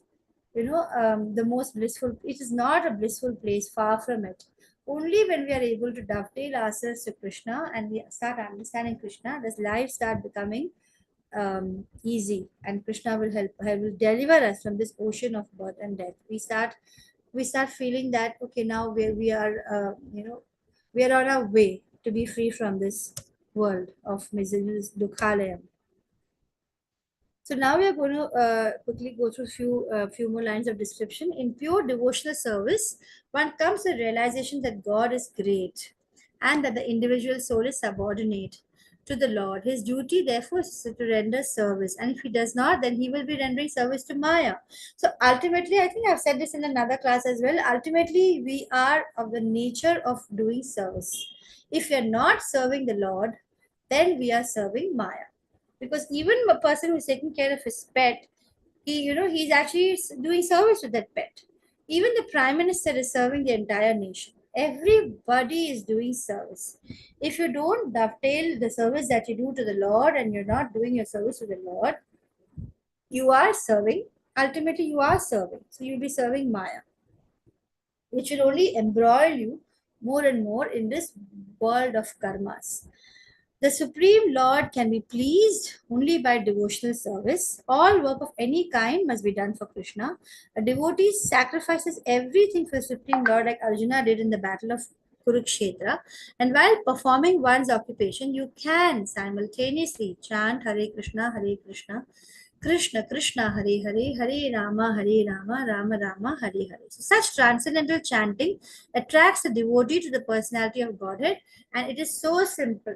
the most blissful. It is not a blissful place, far from it. Only when we are able to dovetail ourselves to Krishna and we start understanding Krishna, does life start becoming easy, and Krishna will will deliver us from this ocean of birth and death. We start feeling that, okay, now we are, we are on our way to be free from this world of misery, dukhalayam. So now we are going to quickly go through few more lines of description. In pure devotional service, one comes to the realization that God is great and that the individual soul is subordinate to the Lord. His duty, therefore, is to render service. And if he does not, then he will be rendering service to Maya. So ultimately, I think I've said this in another class as well. Ultimately, we are of the nature of doing service. If we are not serving the Lord, then we are serving Maya. Because even a person who's taking care of his pet, he's actually doing service to that pet. Even the prime minister is serving the entire nation. Everybody is doing service. If you don't dovetail the service that you do to the Lord and you're not doing your service to the Lord, you are serving, ultimately you are serving. So you'll be serving Maya, which will only embroil you more and more in this world of karmas. The Supreme Lord can be pleased only by devotional service. All work of any kind must be done for Krishna. A devotee sacrifices everything for the Supreme Lord, like Arjuna did in the battle of Kurukshetra. And while performing one's occupation, you can simultaneously chant Hare Krishna, Krishna Krishna, Hare Hare, Hare Rama, Rama Rama, Hare Hare. So such transcendental chanting attracts the devotee to the personality of Godhead, and it is so simple.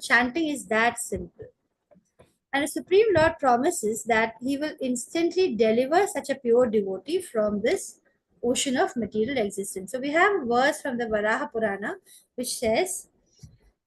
Chanting is that simple. And the Supreme Lord promises that He will instantly deliver such a pure devotee from this ocean of material existence. So we have a verse from the Varaha Purana which says,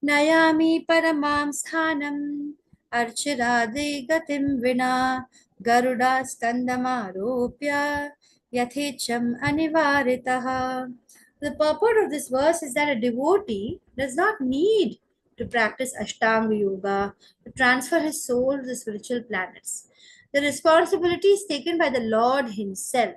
Nayami paramam sthanam archirade gatim vina garuda skandamaropya yathecham anivaritaha. The purport of this verse is that a devotee does not need to practice Ashtanga Yoga to transfer his soul to the spiritual planets. The responsibility is taken by the Lord Himself.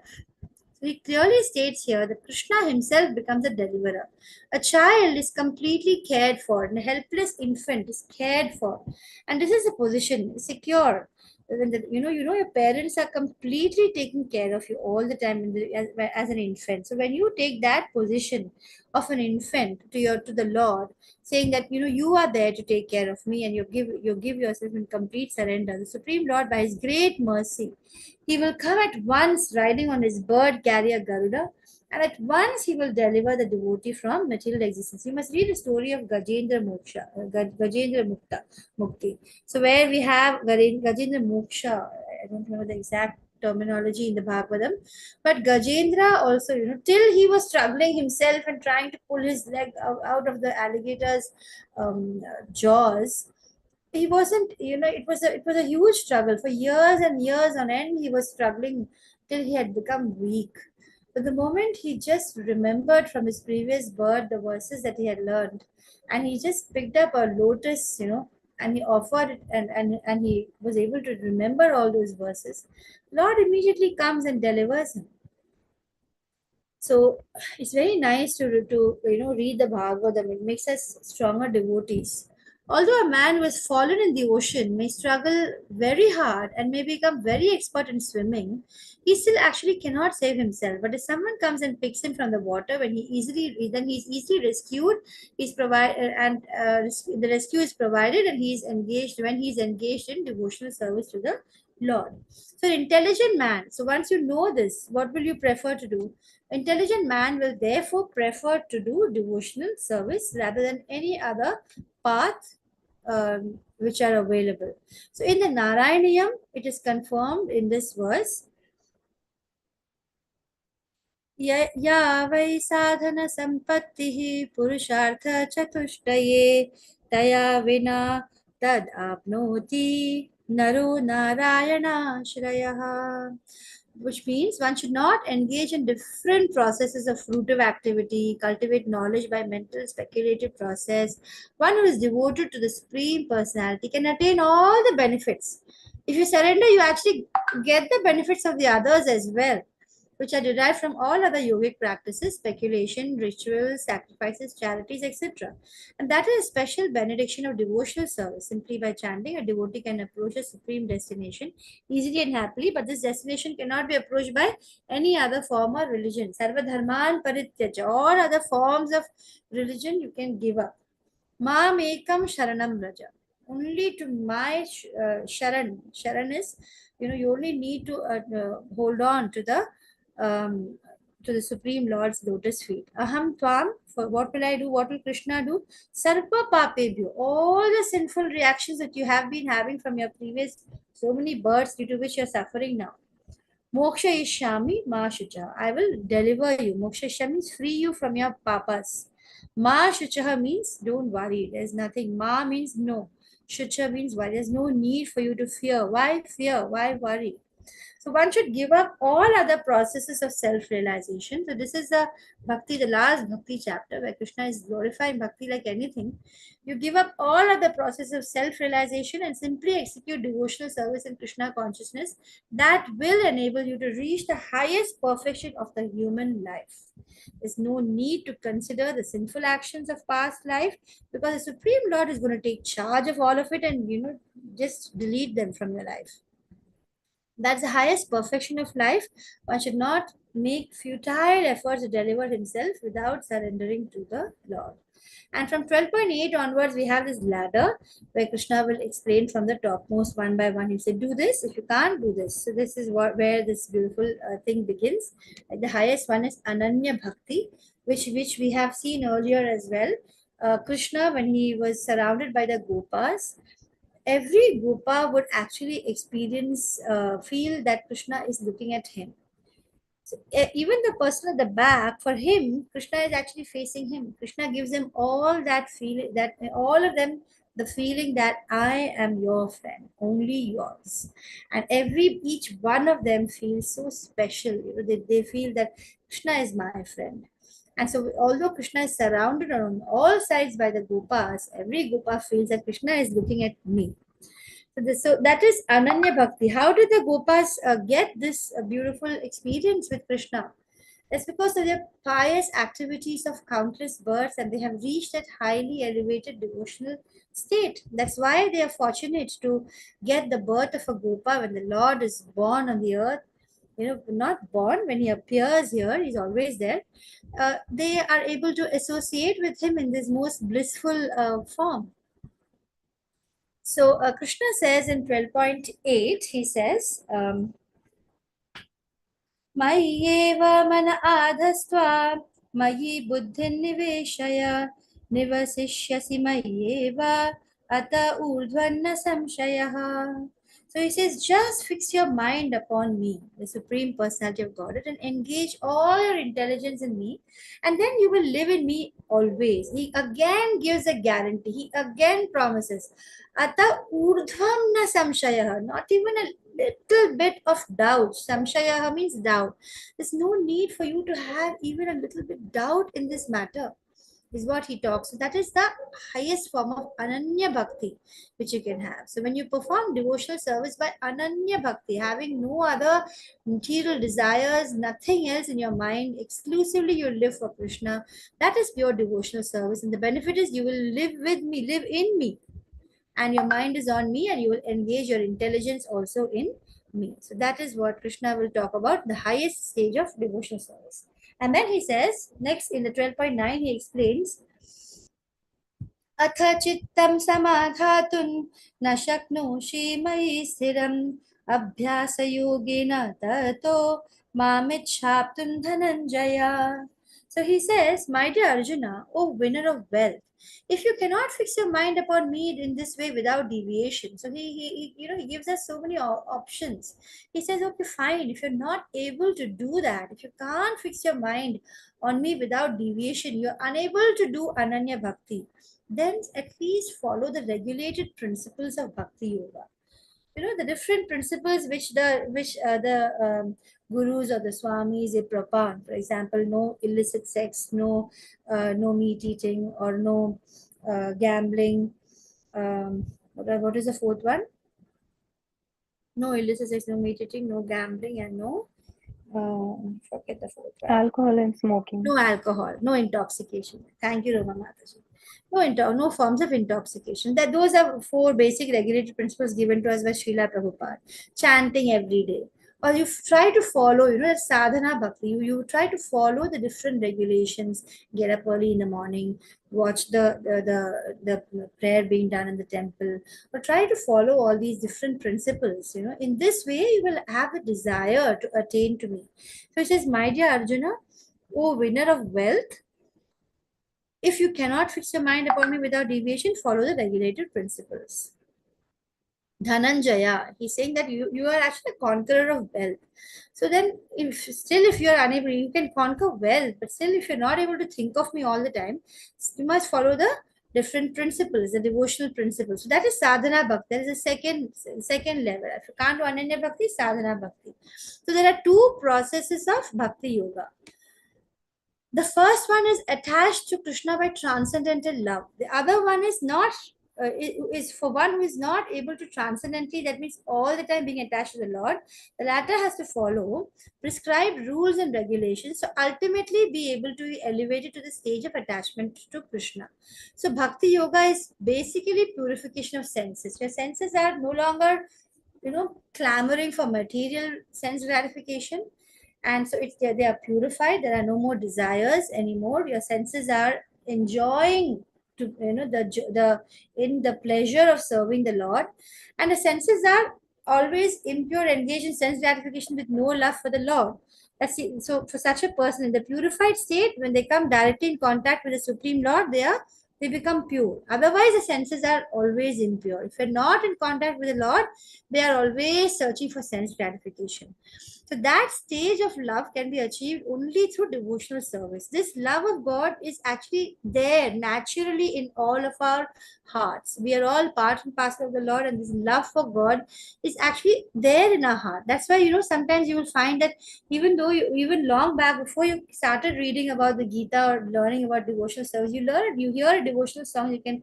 So he clearly states here that Krishna himself becomes a deliverer. A child is completely cared for, and a helpless infant is cared for. And this is a position, secure. Your parents are completely taking care of you all the time as an infant. So when you take that position of an infant to the Lord, saying that you are there to take care of me, and you give yourself in complete surrender, the Supreme Lord, by His great mercy, he will come at once riding on his bird carrier Garuda, and at once he will deliver the devotee from material existence. You must read the story of Gajendra Mukti. So where we have Gajendra Moksha, I don't remember the exact terminology in the Bhagavatam, but Gajendra also, till he was struggling himself and trying to pull his leg out of the alligator's jaws. He wasn't, it was a huge struggle for years and years on end. He was struggling till he had become weak, but the moment he just remembered from his previous birth the verses that he had learned, and he just picked up a lotus, and he offered it, and he was able to remember all those verses, Lord immediately comes and delivers him. So it's very nice to read the Bhagavatam. It makes us stronger devotees. Although a man who has fallen in the ocean may struggle very hard and may become very expert in swimming, he still actually cannot save himself. But if someone comes and picks him from the water, then he's easily rescued. He's provided, and the rescue is provided, and he's engaged when he's engaged in devotional service to the Lord. So, intelligent man. So, once you know this, what will you prefer to do? Intelligent man will therefore prefer to do devotional service rather than any other path which are available. So in the Narayaniyam, it is confirmed in this verse. या वै साधन संपत्ति पुरुषार्थ चतुष्टये तया विना तद आपनोति naro narayana which means one should not engage in different processes of fruitive activity, cultivate knowledge by mental speculative process. One who is devoted to the Supreme Personality can attain all the benefits. If you surrender, you actually get the benefits of the others as well, which are derived from all other yogic practices, speculation, rituals, sacrifices, charities, etc. And that is a special benediction of devotional service. Simply by chanting, a devotee can approach a supreme destination easily and happily, but this destination cannot be approached by any other form or religion. Sarva dharman parityaja, all other forms of religion you can give up. Mam ekam sharanam raja. Only to my sharan. Sharan is, you only need to hold on um, to the Supreme Lord's lotus feet. Aham tvam, for what will I do? What will Krishna do? Sarva papebhyo, all the sinful reactions that you have been having from your previous so many births due to which you are suffering now. Moksha Ishami Ma Shucha. I will deliver you. Moksha Ishami means free you from your papas. Ma Shucha means don't worry. There's nothing. Ma means no. Shucha means worry. There's no need for you to fear. Why fear? Why worry? So one should give up all other processes of self-realization. So this is the bhakti, the last bhakti chapter where Krishna is glorifying bhakti like anything. You give up all other processes of self-realization and simply execute devotional service in Krishna consciousness that will enable you to reach the highest perfection of the human life. There's no need to consider the sinful actions of past life because the Supreme Lord is going to take charge of all of it and just delete them from your life. That's the highest perfection of life. One should not make futile efforts to deliver himself without surrendering to the Lord. And from 12.8 onwards, we have this ladder where Krishna will explain from the topmost one by one. He said, do this if you can't do this. So this is where this beautiful thing begins. And the highest one is Ananya Bhakti, which we have seen earlier as well. Krishna, when he was surrounded by the Gopas, every Gopa would actually feel that Krishna is looking at him. So, even the person at the back, for him, Krishna is actually facing him. Krishna gives him all that feeling, that all of them, the feeling that I am your friend, only yours. And each one of them feels so special. They feel that Krishna is my friend. And so, although Krishna is surrounded on all sides by the Gopas, every Gopa feels that Krishna is looking at me. So that is Ananya Bhakti. How did the Gopas get this beautiful experience with Krishna? It's because of their pious activities of countless births and they have reached that highly elevated devotional state. That's why they are fortunate to get the birth of a Gopa when the Lord is born on the earth. Not born, when he appears here, he's always there. They are able to associate with him in this most blissful form. So Krishna says in 12.8, he says, Mayyeva mana adhasva mayi buddhin niveshaya nivasishyasi mayyeva ata urdhvanna samshayaha. So he says, just fix your mind upon me, the Supreme Personality of Godhead, and engage all your intelligence in me, and then you will live in me always. He again gives a guarantee. He again promises, Ata urdhvam samshaya, not even a little bit of doubt. Samshaya means doubt. There's no need for you to have even a little bit doubt in this matter, is what he talks. So that is the highest form of Ananya Bhakti which you can have. So when you perform devotional service by Ananya Bhakti, having no other material desires, nothing else in your mind, exclusively you live for Krishna, that is pure devotional service. And the benefit is you will live with me, live in me, and your mind is on me, and you will engage your intelligence also in me. So that is what Krishna will talk about, the highest stage of devotional service. And then he says, next in the 12.9, he explains, Atha chittam samadhatun na shaknoshi mai sthiram abhyasa yogena tato mamicchaptun dhananjaya. So he says, my dear Arjuna, O winner of wealth, if you cannot fix your mind upon me in this way without deviation, so he gives us so many options. He says, okay, fine. If you're not able to do that, if you can't fix your mind on me without deviation, you're unable to do Ananya Bhakti, then at least follow the regulated principles of Bhakti Yoga. The different principles which the gurus or the swamis they propound. For example, no illicit sex, no meat eating, or no gambling. What is the fourth one? No illicit sex, no meat eating, no gambling, and no forget the fourth one. Alcohol and smoking. No alcohol, no intoxication. Thank you, Roma Mataji. No forms of intoxication. Those are four basic regulated principles given to us by Srila Prabhupada. Chanting every day. Or you try to follow, that sadhana bhakti. You try to follow the different regulations. Get up early in the morning, watch the prayer being done in the temple, or try to follow all these different principles. In this way, you will have the desire to attain to me. So it says, my dear Arjuna, O winner of wealth, if you cannot fix your mind upon me without deviation, follow the regulated principles. Dhananjaya, he's saying that you are actually a conqueror of wealth. So then, if you are unable, you can conquer wealth, but still, if you're not able to think of me all the time, you must follow the different principles, the devotional principles. So that is sadhana bhakti. That is the second level. If you can't do ananya bhakti, sadhana bhakti. So there are two processes of bhakti yoga. The first one is attached to Krishna by transcendental love. The other one is not, is for one who is not able to transcendently, that means all the time being attached to the Lord. The latter has to follow prescribed rules and regulations to ultimately be able to be elevated to the stage of attachment to Krishna. So Bhakti Yoga is basically purification of senses. Your senses are no longer, clamoring for material sense gratification, and so it's they are purified. There are no more desires anymore. Your senses are enjoying to, the in the pleasure of serving the Lord, and the senses are always impure, engaged in sense gratification with no love for the Lord. That's it. So for such a person in the purified state, when they come directly in contact with the Supreme Lord, they become pure. Otherwise, the senses are always impure. If you're not in contact with the Lord, they are always searching for sense gratification. So that stage of love can be achieved only through devotional service. This love of God is actually there naturally in all of our hearts. We are all part and parcel of the Lord, and this love for God is actually there in our heart. That's why, sometimes you will find that even long back before you started reading about the Gita or learning about devotional service, you hear a devotional song, you can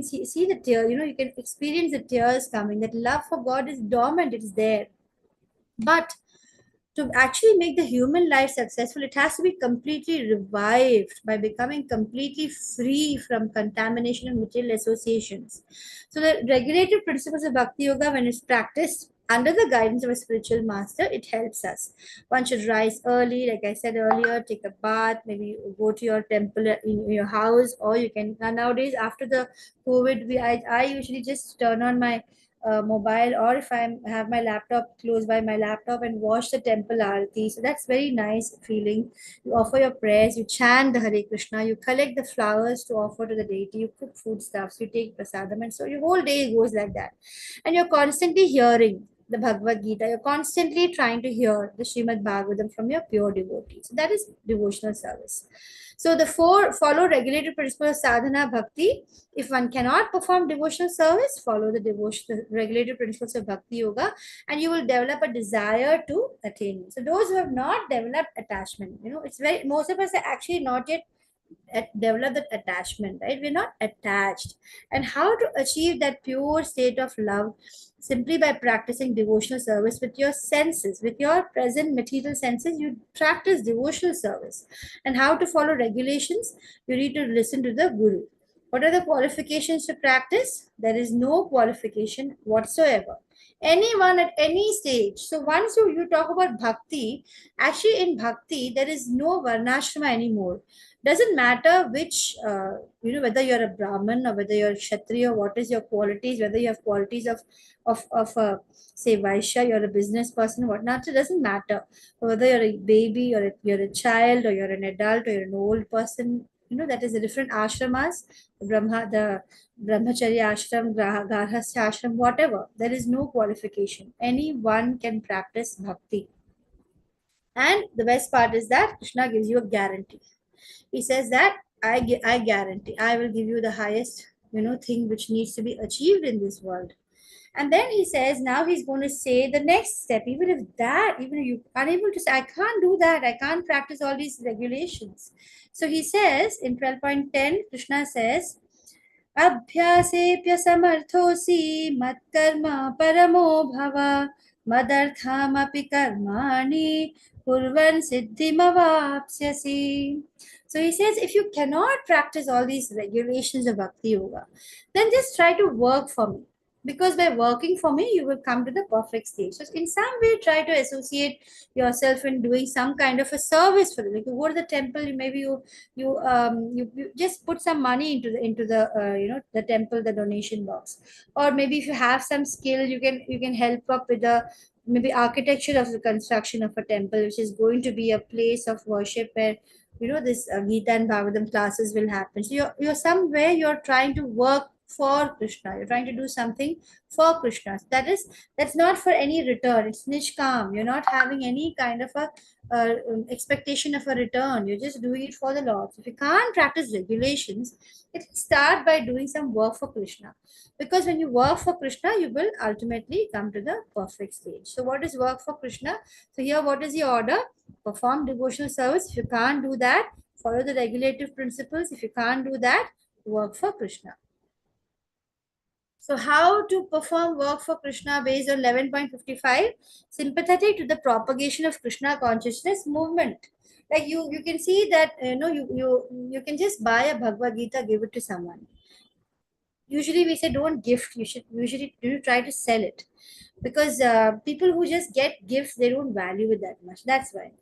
see the tear, you can experience the tears coming. That love for God is dormant, it's there. But to actually make the human life successful, it has to be completely revived by becoming completely free from contamination and material associations. So, the regulative principles of Bhakti Yoga, when it's practiced under the guidance of a spiritual master, it helps us. One should rise early, like I said earlier, take a bath, maybe go to your temple in your house, or you can. Nowadays, after the COVID, I usually just turn on my mobile, or if I have my laptop close by my laptop and watch the temple aarti. So that's very nice feeling. You offer your prayers, you chant the Hare Krishna, you collect the flowers to offer to the deity, you cook foodstuffs, you take prasadam, and so your whole day goes like that. And you're constantly hearing the Bhagavad Gita, you're constantly trying to hear the Srimad Bhagavatam from your pure devotee. So that is devotional service. So the four follow regulated principles of sadhana bhakti. If one cannot perform devotional service, follow the devotional regulated principles of bhakti yoga, and you will develop a desire to attain. So those who have not developed attachment, it's very, most of us are actually not yet develop that attachment, right? We're not attached. And how to achieve that pure state of love? Simply by practicing devotional service with your senses, with your present material senses. You practice devotional service. And how to follow regulations? You need to listen to the guru. What are the qualifications to practice? There is no qualification whatsoever. Anyone at any stage. So once you talk about bhakti, actually in bhakti there is no varnashrama anymore. Doesn't matter which, whether you're a Brahmin or whether you're a Kshatriya, what is your qualities, whether you have qualities of say Vaishya, you're a business person, whatnot. It doesn't matter whether you're a baby or you're a child or you're an adult or you're an old person. That is the different ashramas, the brahmacharya ashram, garhastha ashram, whatever. There is no qualification. Anyone can practice bhakti. And the best part is that Krishna gives you a guarantee. He says that I guarantee I will give you the highest thing which needs to be achieved in this world. And then he says, now he's going to say the next step. Even if you unable to say, I can't do that, I can't practice all these regulations. So he says in 12.10, Krishna says, अभ्यासेऽप्य समर्थोऽसि मत्कर्म परमो भव मदर्थमपि कर्माणि कुर्वन् सिद्धिमवाप्स्यसि. So he says, if you cannot practice all these regulations of Bhakti Yoga, then just try to work for me. Because by working for me, you will come to the perfect stage. So in some way, try to associate yourself in doing some kind of a service for them. Like you go to the temple, maybe you just put some money into the the temple, the donation box. Or maybe if you have some skill, you can help up with the maybe architecture of the construction of a temple, which is going to be a place of worship where this Gita and Bhagavatam classes will happen. So you're somewhere you're trying to work for Krishna. You're trying to do something for Krishna. That's not for any return. It's nishkam. You're not having any kind of a expectation of a return. You're just doing it for the Lord. If you can't practice regulations, it will start by doing some work for Krishna. Because when you work for Krishna, you will ultimately come to the perfect stage. So, what is work for Krishna? So, here, what is the order? Perform devotional service. If you can't do that, follow the regulative principles. If you can't do that, work for Krishna. So, how to perform work for Krishna based on 11.55? Sympathetic to the propagation of Krishna consciousness movement. Like you can see that you can just buy a Bhagavad Gita, give it to someone. Usually we say don't gift. You should usually try to sell it, because people who just get gifts, they don't value it that much. That's why.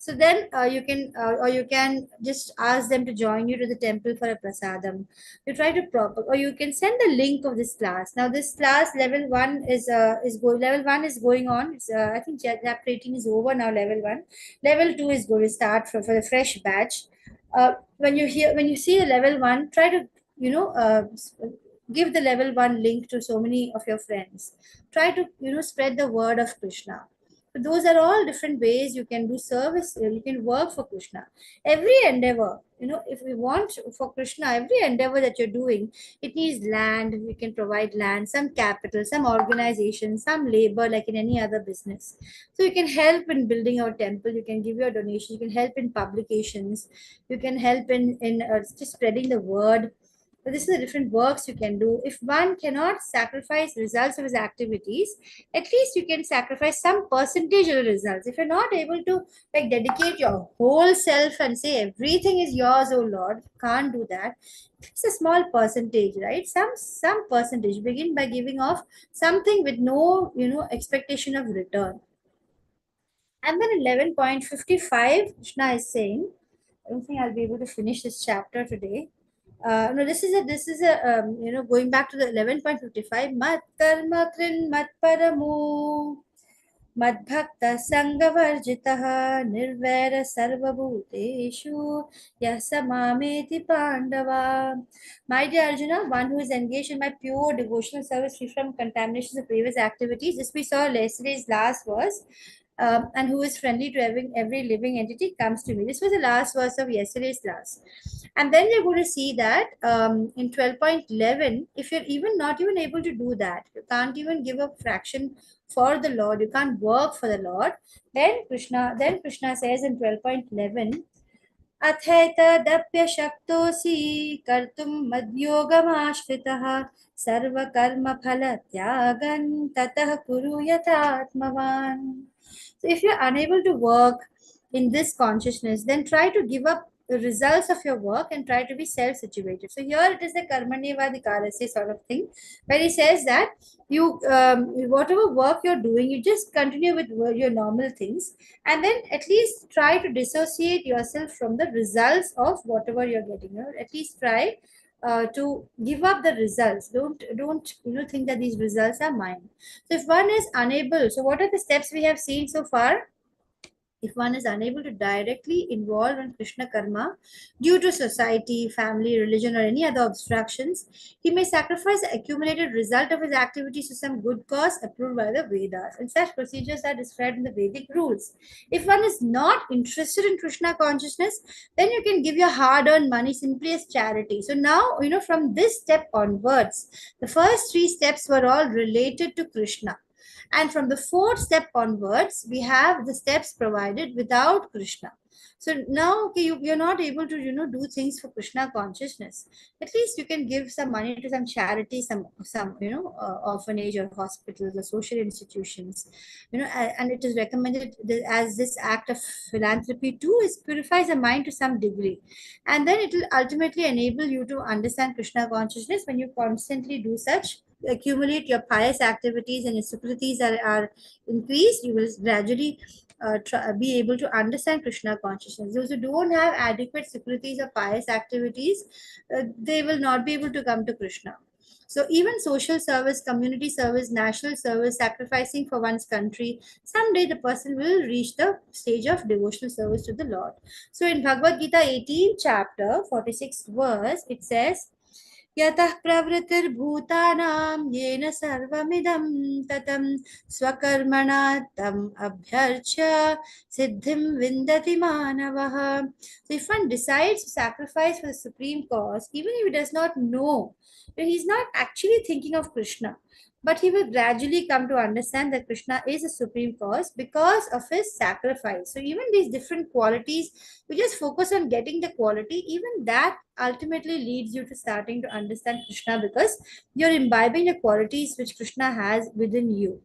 So then you can or you can just ask them to join you to the temple for a prasadam. You try to proper, or you can send the link of this class. Now this class level 1 is going on. It's I think chapter 18 is over now. Level 2 is going to start for the fresh batch. When you see the level 1, try to you know uh, give the level 1 link to so many of your friends. Try to spread the word of Krishna. So those are all different ways you can do service. You can work for Krishna. Every endeavor, if we want for Krishna, every endeavor that you're doing, it needs land. You can provide land, some capital, some organization, some labor, like in any other business. So you can help in building your temple. You can give your donation. You can help in publications. You can help in just spreading the word. So this is the different works you can do. If one cannot sacrifice results of his activities, at least you can sacrifice some percentage of the results. If you're not able to like dedicate your whole self and say everything is yours, oh Lord, can't do that. It's a small percentage, right? Some percentage. Begin by giving off something with no expectation of return. And then 11.55, Krishna is saying, I don't think I'll be able to finish this chapter today. No, this is a going back to the 11.55. Mat karma krin mat paramu mad bhakta sangavarjitaha nirvaira sarvabhuteshu yasamameti pandava. My dear Arjuna, one who is engaged in my pure devotional service free from contaminations of previous activities. This we saw yesterday's last verse. And who is friendly to every living entity comes to me. This was the last verse of yesterday's class. And then we're going to see that in 12.11, if you're even not even able to do that, you can't even give a fraction for the Lord, you can't work for the Lord, then Krishna says in 12.11, अथैतदप्य शक्तोऽसि कर्तुं मद्योगमाश्रितः सर्वकर्मफलत्यागं ततः कुरु यथात्मवान्. So if you're unable to work in this consciousness, then try to give up the results of your work and try to be self-situated. So here it is the karmanevadikarasya sort of thing, where he says that you whatever work you're doing, you just continue with your normal things, and then at least try to dissociate yourself from the results of whatever you're getting. At least try to give up the results. Don't think that these results are mine. So if one is unable, so what are the steps we have seen so far? If one is unable to directly involve in Krishna karma due to society, family, religion, or any other obstructions, he may sacrifice the accumulated result of his activities to some good cause approved by the Vedas. And such procedures are described in the Vedic rules. If one is not interested in Krishna consciousness, then you can give your hard-earned money simply as charity. So now, from this step onwards, the first three steps were all related to Krishna. And from the fourth step onwards, we have the steps provided without Krishna. So now, okay, you're not able to, do things for Krishna consciousness. At least you can give some money to some charity, some orphanage or hospitals or social institutions. And it is recommended as this act of philanthropy too is purifies the mind to some degree, and then it will ultimately enable you to understand Krishna consciousness when you constantly do such accumulate your pious activities and your sukritis are increased, you will gradually be able to understand Krishna consciousness. Those who don't have adequate sukritis or pious activities, they will not be able to come to Krishna. So even social service, community service, national service, sacrificing for one's country, someday the person will reach the stage of devotional service to the Lord. So in Bhagavad Gita 18 chapter 46 verse, it says, यतः प्रवृत्तिर्भूतानां येन सर्वमिदं ततं स्वकर्मणा तम् अभ्यर्च्य siddhim vindati manavah. So if one decides to sacrifice for the supreme cause, even if he does not know, he's not actually thinking of Krishna, but he will gradually come to understand that Krishna is a supreme cause because of his sacrifice. So even these different qualities, we just focus on getting the quality, even that ultimately leads you to starting to understand Krishna because you're imbibing the qualities which Krishna has within you.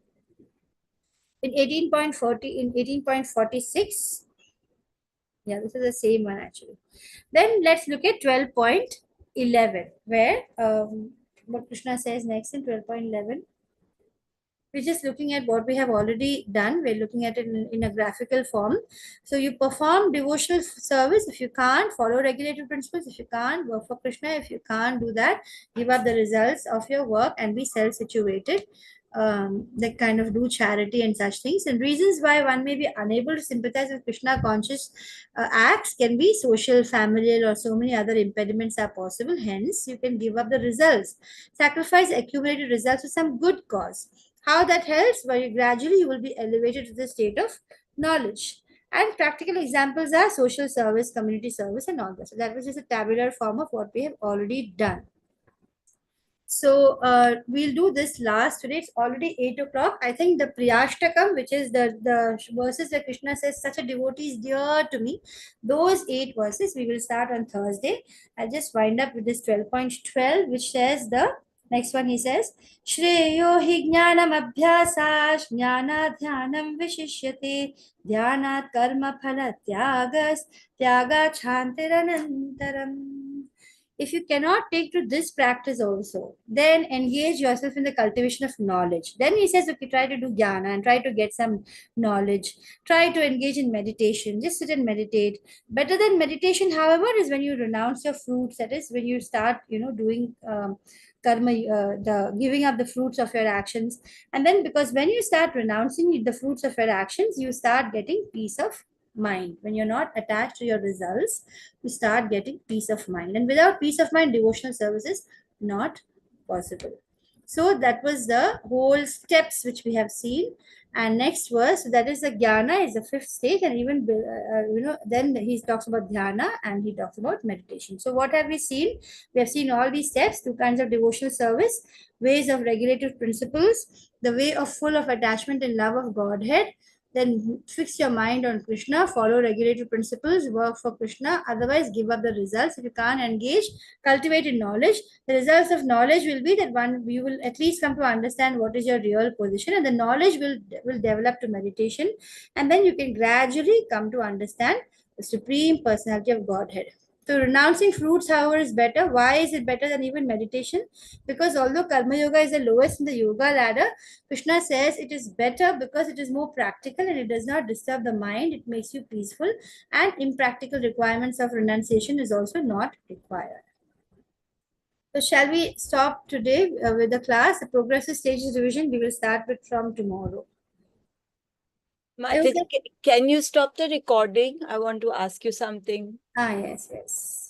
In 18.46, yeah, this is the same one actually. Then let's look at 12.11, where what Krishna says next in 12.11. We're just looking at what we have already done. We're looking at it in a graphical form. So you perform devotional service. If you can't follow regulated principles, if you can't work for Krishna, if you can't do that, give up the results of your work and be self-situated. Like kind of do charity and such things. And reasons why one may be unable to sympathize with Krishna conscious acts can be social, familial, or so many other impediments are possible. Hence, you can give up the results. Sacrifice accumulated results for some good cause. How that helps? Well, gradually you will be elevated to the state of knowledge. And practical examples are social service, community service, and all that. So that was just a tabular form of what we have already done. So we'll do this last today. It's already 8 o'clock. I think the Priyashtakam, which is the verses where Krishna says, such a devotee is dear to me. Those 8 verses we will start on Thursday. I'll just wind up with this 12.12, which says the next one. He says, Shreyo hi jnanam abhyasas jnana dhyanam vishishyate dhyanat karma phala tyagas tyaga chantiranantaram. If you cannot take to this practice also, then engage yourself in the cultivation of knowledge. Then he says, okay, try to do jnana and try to get some knowledge. Try to engage in meditation. Just sit and meditate. Better than meditation, however, is when you renounce your fruits. That is when you start, doing karma, the giving up the fruits of your actions. And then because when you start renouncing the fruits of your actions, you start getting peace of mind. When you're not attached to your results, you start getting peace of mind. And without peace of mind, devotional service is not possible. So that was the whole steps which we have seen. And next verse, that is the jnana, is the fifth stage, and even then he talks about dhyana and he talks about meditation. So what have we seen? We have seen all these steps: 2 kinds of devotional service, ways of regulative principles, the way of full of attachment and love of Godhead, then fix your mind on Krishna, follow regulated principles, work for Krishna, otherwise give up the results. If you can't engage, cultivated knowledge. The results of knowledge will be that you will at least come to understand what is your real position, and the knowledge will develop to meditation, and then you can gradually come to understand the supreme personality of Godhead. So renouncing fruits, however, is better. Why is it better than even meditation? Because although Karma Yoga is the lowest in the yoga ladder, Krishna says it is better because it is more practical and it does not disturb the mind. It makes you peaceful, and impractical requirements of renunciation is also not required. So shall we stop today with the class? The progressive stages revision we will start with from tomorrow. Mataji, can you stop the recording? I want to ask you something. Yes.